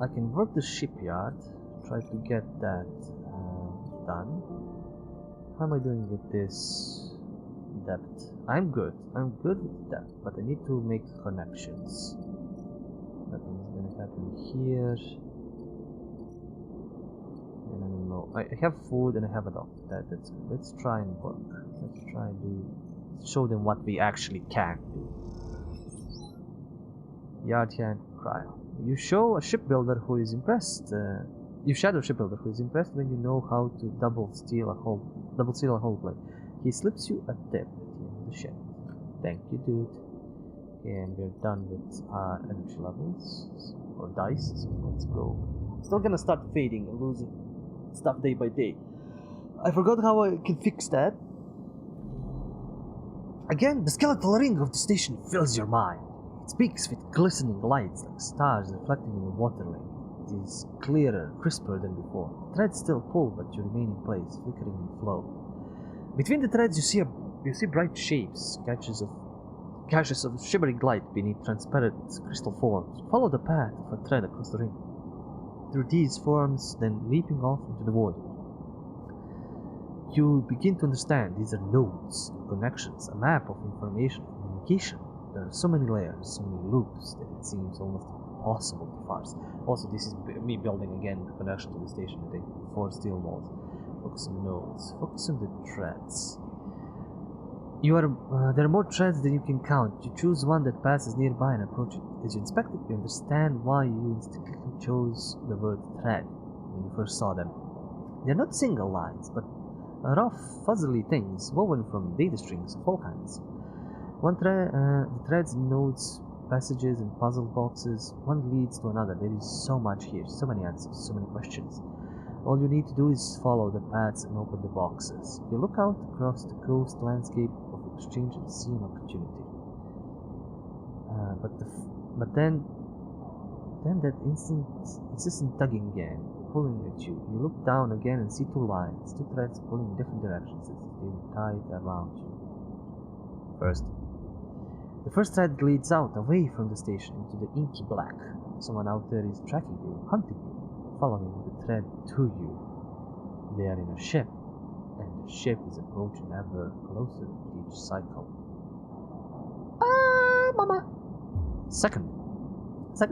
I can work the shipyard. Try to get that done. How am I doing with this debt? I'm good with that, but I need to make connections. Nothing's gonna happen here. And I don't know. I have food and I have a doctor. That's good. Let's try and work. Let's try and show them what we actually can do. Yard can't cry. You show a shipbuilder who is impressed. You shadow shipbuilder who is impressed when you know how to double seal a hull plate. He slips you a tip at the end of the ship. Thank you, dude. Okay, and we're done with our energy levels or dice. So let's go. Still gonna start fading and losing stuff day by day. I forgot how I can fix that. Again, the skeletal ring of the station fills your mind. It speaks with glistening lights like stars reflecting in the water lake. It is clearer, crisper than before. Threads still pull, but you remain in place, flickering in flow. Between the threads, you see bright shapes, caches of shimmering light beneath transparent crystal forms. Follow the path of a thread across the ring. Through these forms, then leaping off into the void. You begin to understand these are nodes, connections, a map of information, communication. There are so many layers, so many loops that it seems almost impossible to parse. Also, this is me building again the connection to the station with the 4 steel walls. Focus on nodes. Focus on the threads. There are more threads than you can count. You choose one that passes nearby and approach it. As you inspect it, you understand why you instinctively chose the word thread when you first saw them. They are not single lines, but rough, fuzzily things woven from data strings of all kinds. The threads, nodes, passages, and puzzle boxes. One leads to another. There is so much here, so many answers, so many questions. All you need to do is follow the paths and open the boxes. You look out across the coast landscape of exchange and see an opportunity. But then Then that insistent tugging again, pulling at you. You look down again and see two lines, two threads pulling in different directions as if they were tied around you. The first thread leads out, away from the station, into the inky black. Someone out there is tracking you, hunting you, following the thread to you. They are in a ship, and the ship is approaching ever closer with each cycle. Mama! Second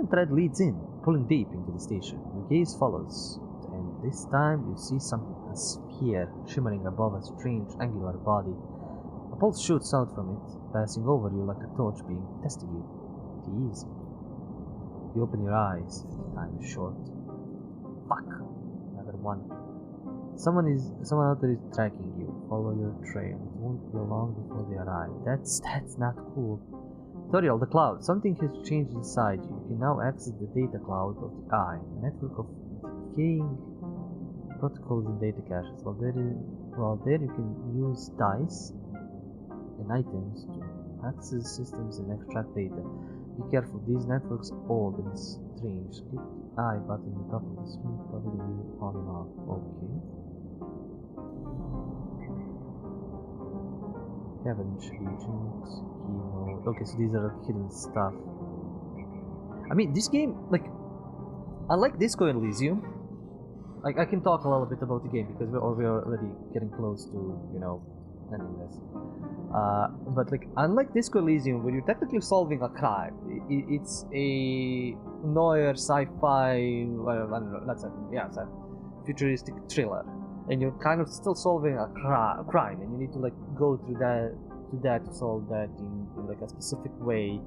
thread leads in, pulling deep into the station. Your gaze follows, and this time you see something, a sphere shimmering above a strange angular body. A pulse shoots out from it, passing over you like a torch being tested you. Easy. You open your eyes. Time is short. Fuck. Another one. Someone out there is tracking you. Follow your trail. It won't be long before they arrive. That's not cool. Tutorial, the cloud. Something has changed inside you. You can now access the data cloud of the eye, a network of decaying protocols and data caches. While there you can use dice and items to access systems and extract data. Be careful, these networks are old and strange. Click the eye button on the top of the screen to cover the view on and off. Okay. Heaven, agent, keynote. Okay, so these are hidden stuff. I mean, this game, like, unlike Disco Elysium, like, I can talk a little bit about the game because we're already getting close to, you know, ending this. But like, unlike Disco Elysium, where you're technically solving a crime, it's a noir sci-fi, well, I don't know, not sci-fi, yeah, sci-fi, futuristic thriller, and you're kind of still solving a crime, and you need to like go through that to solve that in like a specific way,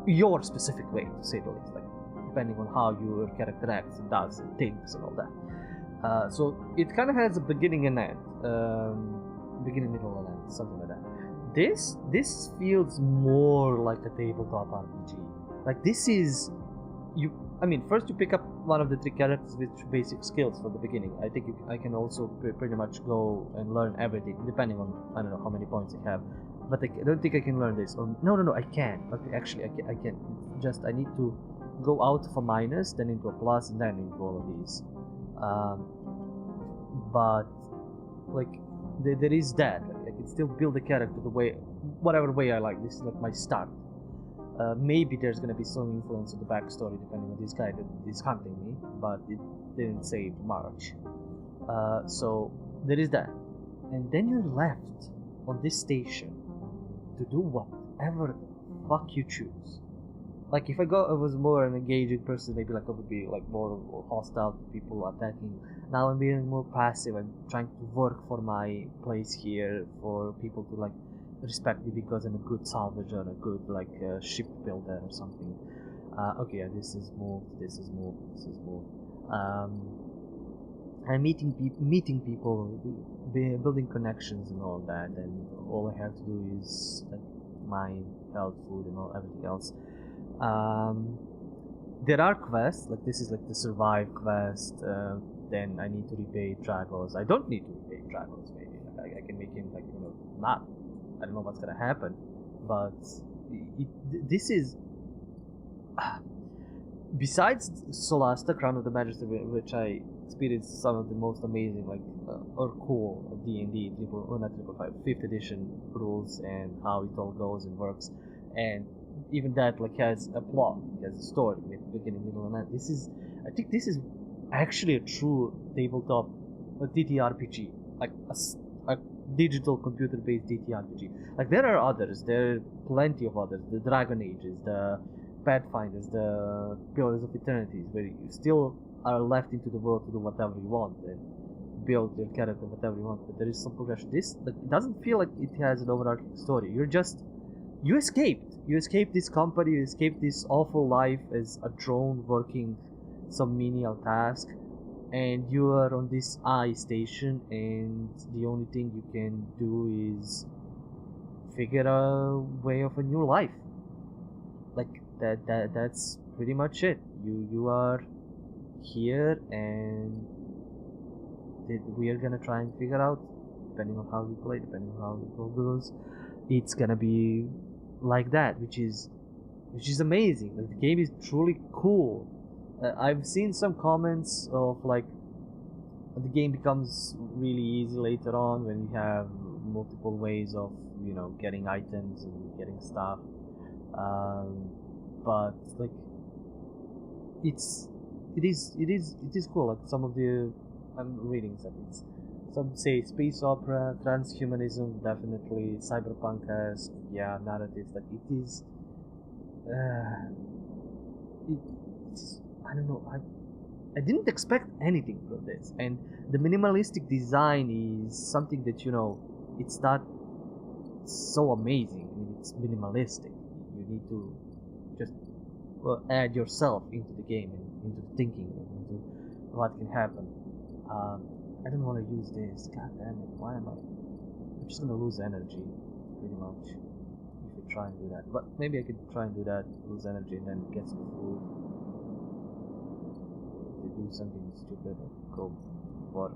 your specific way, to say the least, like depending on how your character acts and does and thinks and all that. So it kind of has a beginning and end. Beginning, middle, and end, something like that. This feels more like a tabletop RPG. Like this is I mean, first you pick up one of the three characters with basic skills for the beginning. I think I can also pretty much go and learn everything depending on, I don't know how many points I have. But I don't think I can learn this. Or no, I can. Okay, actually I can. Just I need to go out of a minus, then into a plus, and then into all of these. But like. There is that. Like, I can still build a character the way, whatever way I like. This is like my start. Maybe there's gonna be some influence of the backstory depending on this guy that is hunting me, but it didn't say much. So there is that, and then you're left on this station to do whatever the fuck you choose. Like if I was more an engaging person, maybe like I would be like more hostile to people attacking. Now I'm being more passive. I'm trying to work for my place here, for people to like respect me because I'm a good salvager, a good like ship builder or something. Okay, yeah, this is moved. I'm meeting people, building connections and all that, and all I have to do is like mine, health, food, and all everything else. There are quests, like this is like the survive quest, then I need to repay Dragos. I don't need to repay Dragos, maybe. Like, I can make him, like, you know, not. I don't know what's gonna happen, but this is... Besides Solasta, Crown of the Majesty, which I experienced some of the most amazing, like, or cool D&D, 5th edition rules and how it all goes and works, and even that like has a plot, has a story with beginning, middle, and end. I think this is actually a true tabletop TTRPG, like a digital computer-based TTRPG. Like there are others, there are plenty of others. The Dragon Ages, the Pathfinders, the Pillars of Eternities, where you still are left into the world to do whatever you want and build your character whatever you want. But there is some progression. This like it doesn't feel like it has an overarching story. You escaped this company, you escaped this awful life as a drone working some menial task, and you are on this eye station, and the only thing you can do is figure a way of a new life. Like that's pretty much it. You are here, and we are gonna try and figure out, depending on how we play, depending on how the goal goes, it's gonna be like that, which is which is amazing. Like, the game is truly cool. I've seen some comments of like the game becomes really easy later on when you have multiple ways of getting items and getting stuff. But like it is cool. Like some of the I'm reading some say space opera, transhumanism, definitely cyberpunk-esque, narratives. Like it is. It's I don't know. I didn't expect anything from this, and the minimalistic design is something that it's not so amazing. I mean, it's minimalistic. You need to just add yourself into the game and into the thinking and into what can happen. I don't want to use this. God damn it! Why am I? I'm just gonna lose energy, pretty much, if I try and do that. But maybe I could try and do that, lose energy, and then get some food. To do something stupid, or go work.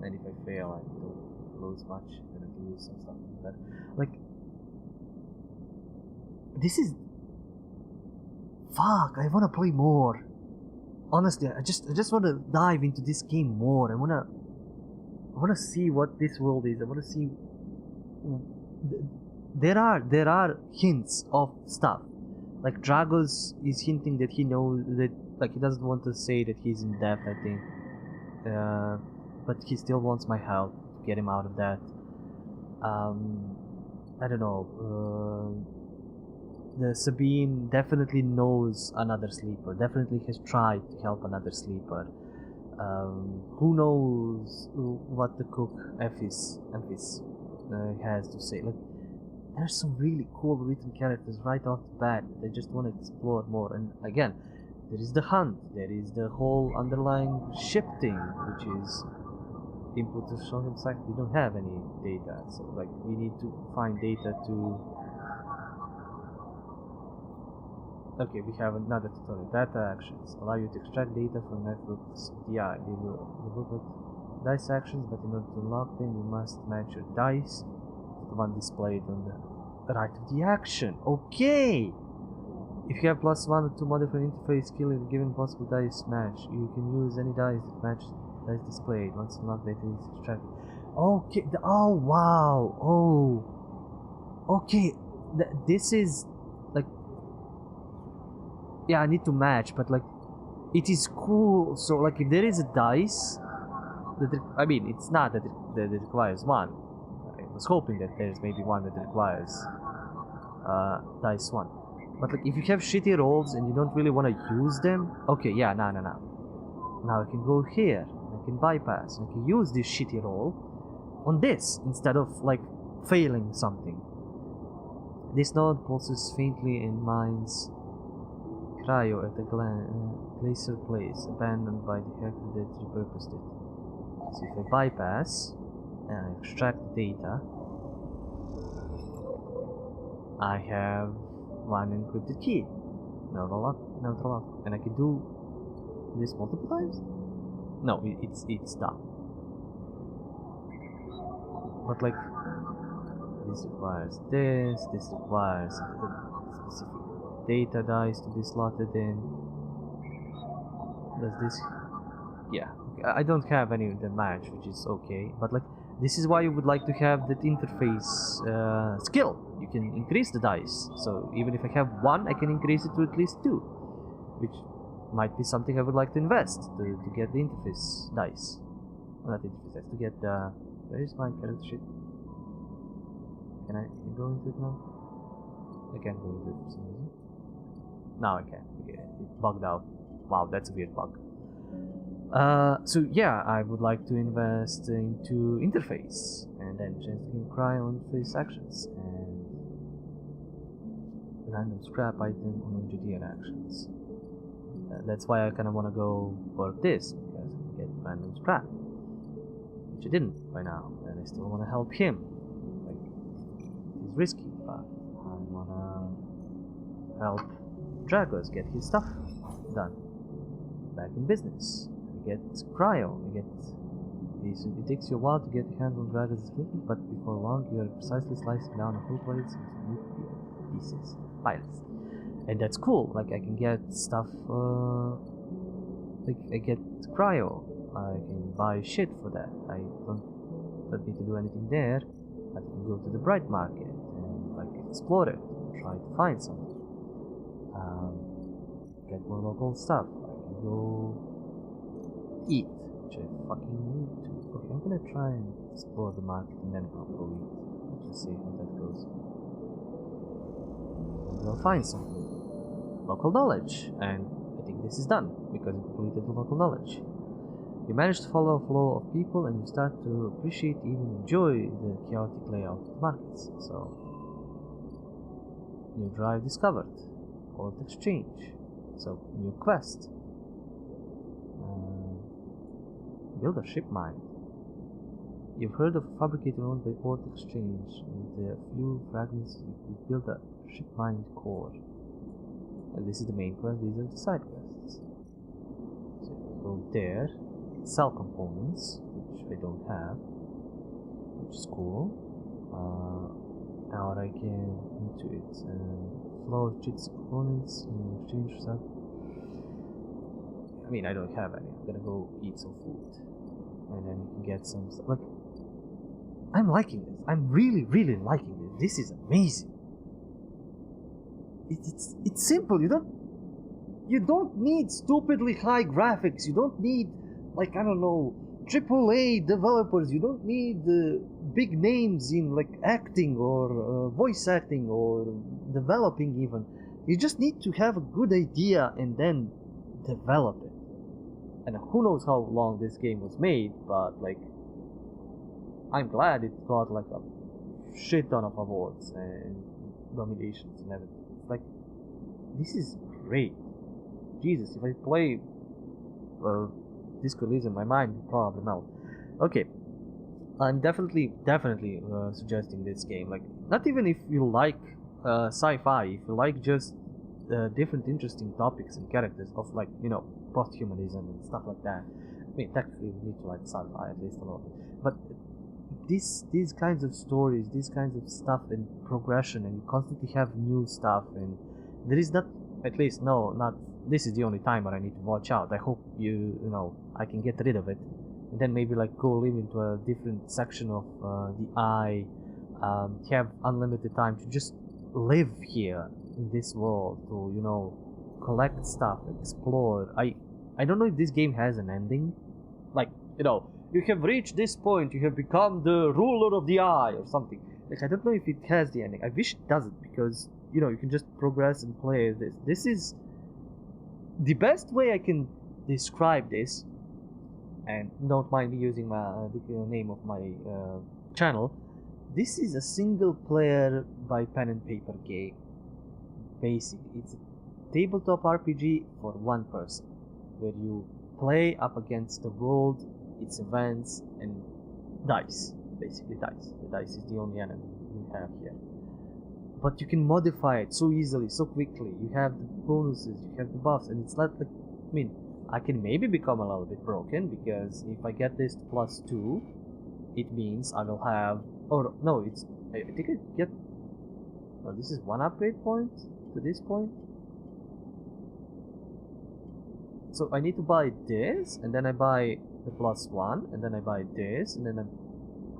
And if I fail, I don't lose much. Then I can use some stuff like that. Like, this is. Fuck! I wanna play more. Honestly, I just want to dive into this game more. I wanna see what this world is. I wanna see. There are hints of stuff. Like Dragos is hinting that he knows that, like, he doesn't want to say that he's in debt, I think. But he still wants my help to get him out of that. I don't know. The Sabine definitely knows another sleeper. Definitely has tried to help another sleeper. Who knows what the cook Ephes has to say? Like, there's some really cool written characters right off the bat. I just want to explore more. And again, there is the hunt. There is the whole underlying ship thing, which is input to show him site. We don't have any data, so like we need to find data to. Okay, we have another tutorial. Data actions allow you to extract data from networks DI. They will look at dice actions, but in order to unlock them, you must match your dice to the one displayed on the right of the action. Okay! If you have +1 or 2 modifier interface skill in a given possible dice match, you can use any dice that match dice displayed. Once unlocked, data is extracted. Okay, oh wow! Oh! Okay, this is like. Yeah, I need to match, but like, it is cool. So like, if there is a dice, I mean, it's not that it requires one. I was hoping that there's maybe one that requires dice one. But like, if you have shitty rolls and you don't really want to use them, okay, yeah, no. Now I can go here. I can bypass. I can use this shitty roll on this instead of like failing something. This node pulses faintly in mines. Cryo at a glacier place, abandoned by the hacker that repurposed it. So if I bypass and I extract data, I have one encrypted key. Neutral lock. And I can do this multiple times? No, it's done. But like, this requires this requires a specific data dice to be slotted in. Does this? Yeah, I don't have any of the match, which is okay. But like, this is why you would like to have that interface skill. You can increase the dice. So even if I have one, I can increase it to at least 2, which might be something I would like to invest to get the interface dice. Not interface dice, to get the. Where is my character sheet? Can I go into it now? I can't go into it for some reason. Now I can. Okay, it bugged out. Wow, that's a weird bug. So yeah, I would like to invest into interface, and then just cry on interface actions and random scrap item on engineer actions. That's why I kind of want to go for this, because I can get random scrap, which I didn't by now, and I still want to help him. Like, it's risky, but I want to help Dragos get his stuff done. Back in business. I get cryo. I get these. It takes you a while to get your hands on Dragos' equipment, but before long you are precisely slicing down a full plates into neat pieces. pilots, and that's cool. Like I can get stuff. Like I get cryo. I can buy shit for that. I don't need to do anything there. I can go to the bright market and like explore it, try to find something. Get more local stuff. I can go eat, which I fucking need to. Okay, I'm gonna try and explore the market and then I'll go eat. Let's see how that goes. Maybe I'll find something. Local knowledge, and I think this is done because you completed the local knowledge. You manage to follow a flow of people and you start to appreciate, even enjoy the chaotic layout of the markets. So, new drive discovered. Port exchange. So, new quest. Build a ship mine. You've heard of a fabricator owned by Port Exchange. With a few fragments, you build a ship mine core. And this is the main quest, these are the side quests. So, you go there. Sell components, which I don't have, which is cool. Now I can into it. Flow of chits components, exchange stuff. I mean, I don't have any. I'm gonna go eat some food, and then you can get some stuff. Like, I'm liking this. I'm really, really liking this. This is amazing. It's simple. You don't need stupidly high graphics. You don't need, like, I don't know, AAA developers. You don't need big names in like acting or voice acting or developing even. You just need to have a good idea and then develop it. And who knows how long this game was made, but like, I'm glad it got like a shit ton of awards and nominations and everything. It's like, this is great. Jesus, if I play Disco Elysium, my mind would probably melt. Okay, I'm definitely suggesting this game. Like, not even if you like sci-fi, if you like just different interesting topics and characters of, like, you know, posthumanism and stuff like that. I mean, technically you need to like sci-fi at least a little bit. But these kinds of stories, these kinds of stuff and progression, and you constantly have new stuff, and there is not, at least no, not, this is the only time where I need to watch out. I hope you know, I can get rid of it, and then maybe like go live into a different section of the eye, have unlimited time to just live here in this world, to, you know, collect stuff, explore. I don't know if this game has an ending, like, you know, you have reached this point, you have become the ruler of the eye or something. Like, I don't know if it has the ending. I wish it doesn't, because, you know, you can just progress and play this. This is the best way I can describe this, and don't mind me using the name of my channel. This is a single player by pen and paper game. Basically, it's a tabletop RPG for one person, where you play up against the world, its events, and dice. Basically dice. The dice is the only enemy you have here. But you can modify it so easily, so quickly. You have the bonuses, you have the buffs, and it's not like, I mean, I can maybe become a little bit broken, because if I get this to +2, it means I will have, or no, it's, I think I get, oh, this is one upgrade point to this point. So I need to buy this, and then I buy the +1, and then I buy this, and then I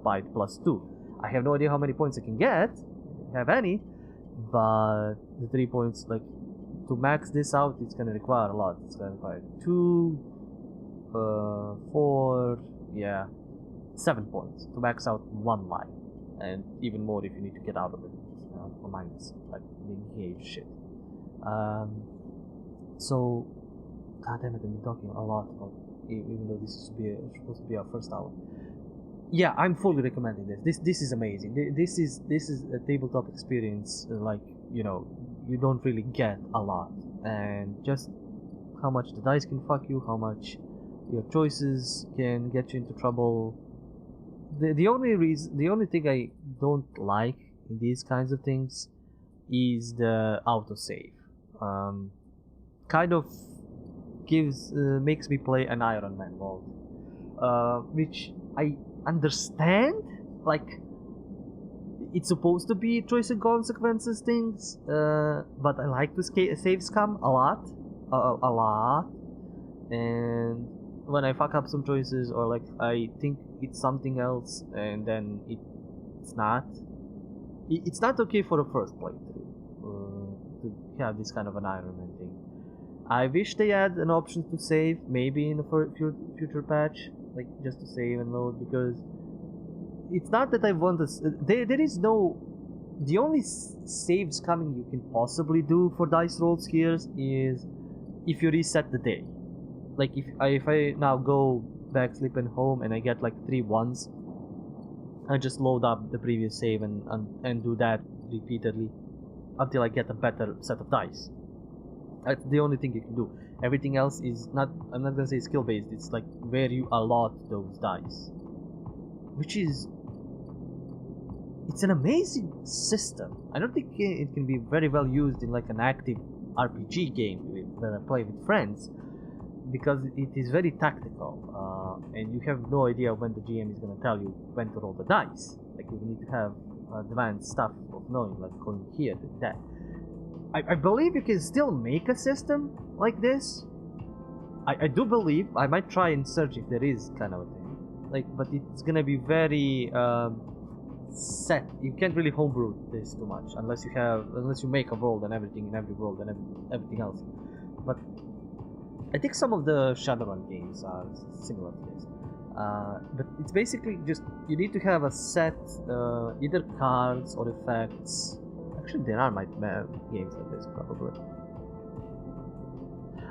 buy the +2. I have no idea how many points I can get, have any, but the 3 points, like, to max this out, it's gonna require a lot. It's gonna require 2, 4, yeah, 7 points to max out one line, and even more if you need to get out of it, for minus, like, engage shit. So, god damn it, I've been talking a lot about, even though this is supposed to be our first hour. Yeah, I'm fully recommending this. This is amazing. This is a tabletop experience, like, you know, you don't really get a lot, and just how much the dice can fuck you, how much your choices can get you into trouble. The only thing I don't like in these kinds of things is the autosave. Kind of makes me play an Iron Man mode, which I understand. Like, it's supposed to be choice and consequences things, but I like to save scum a lot, a lot. And when I fuck up some choices, or like I think it's something else and then it's not, it's not okay for the first playthrough to have this kind of an Iron Man thing. I wish they had an option to save, maybe in the future patch, like just to save and load, because it's not that I want to. There is no. The only saves coming you can possibly do for dice rolls here is if you reset the day. Like if I now go back, sleep, and home, and I get like 3 1s, I just load up the previous save and do that repeatedly until I get a better set of dice. That's the only thing you can do. Everything else is not. I'm not gonna say skill based. It's like where you allot those dice, which is. It's an amazing system. I don't think it can be very well used in like an active RPG game that I play with friends, because it is very tactical, and you have no idea when the GM is gonna tell you when to roll the dice. Like you need to have advanced stuff of knowing, like going here to that. I believe you can still make a system like this. I do believe. I might try and search if there is kind of a thing. Like, but it's gonna be very set. You can't really homebrew this too much unless you make a world and everything in every world and everything else. But I think some of the Shadowrun games are similar to this. But it's basically just you need to have a set either cards or effects. Actually, there are games like this probably.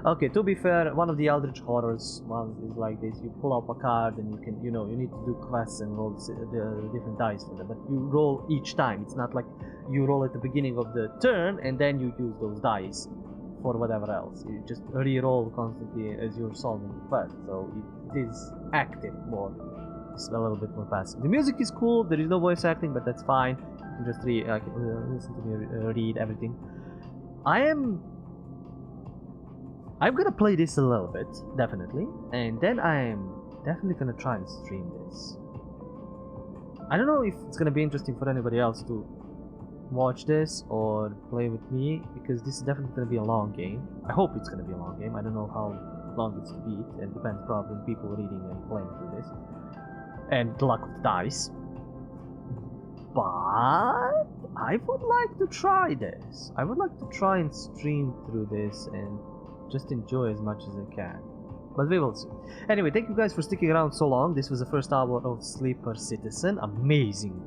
Okay, to be fair, one of the Eldritch Horrors ones is like this. You pull up a card and you can, you need to do quests and roll the different dice for them. But you roll each time. It's not like you roll at the beginning of the turn and then you use those dice for whatever else. You just re-roll constantly as you're solving the quest. So it is active more. It's a little bit more passive. The music is cool. There is no voice acting, but that's fine. You can just listen to me read everything. I'm gonna play this a little bit, definitely, and then I'm definitely gonna try and stream this. I don't know if it's gonna be interesting for anybody else to watch this or play with me, because this is definitely gonna be a long game. I hope it's gonna be a long game. I don't know how long it's to beat. It depends probably on people reading and playing through this, and the luck of the dice. But I would like to try this. I would like to try and stream through this and just enjoy as much as I can. But we will see. Anyway, thank you guys for sticking around so long. This was the first hour of Sleeper Citizen. Amazing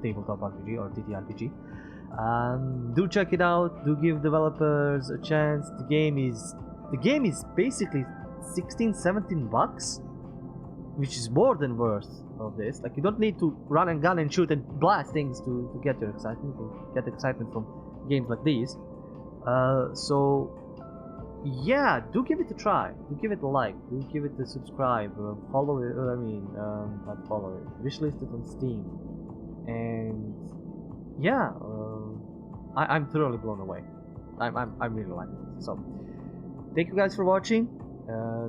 tabletop RPG or TTRPG. Do check it out. Do give developers a chance. The game is basically 16-17 bucks, which is more than worth of this. Like, you don't need to run and gun and shoot and blast things to get your excitement, to get excitement from games like these. So yeah, do give it a try. Do give it a like. Do give it a subscribe. Follow it. Not follow it. Wishlist it on Steam. And yeah, I'm thoroughly blown away. I'm really liking it. So thank you guys for watching.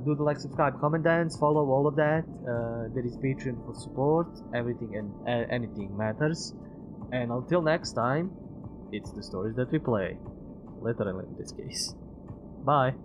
Do the like, subscribe, comment, dance, follow, all of that. There is Patreon for support. Everything and anything matters. And until next time, it's the stories that we play. Literally in this case. Bye.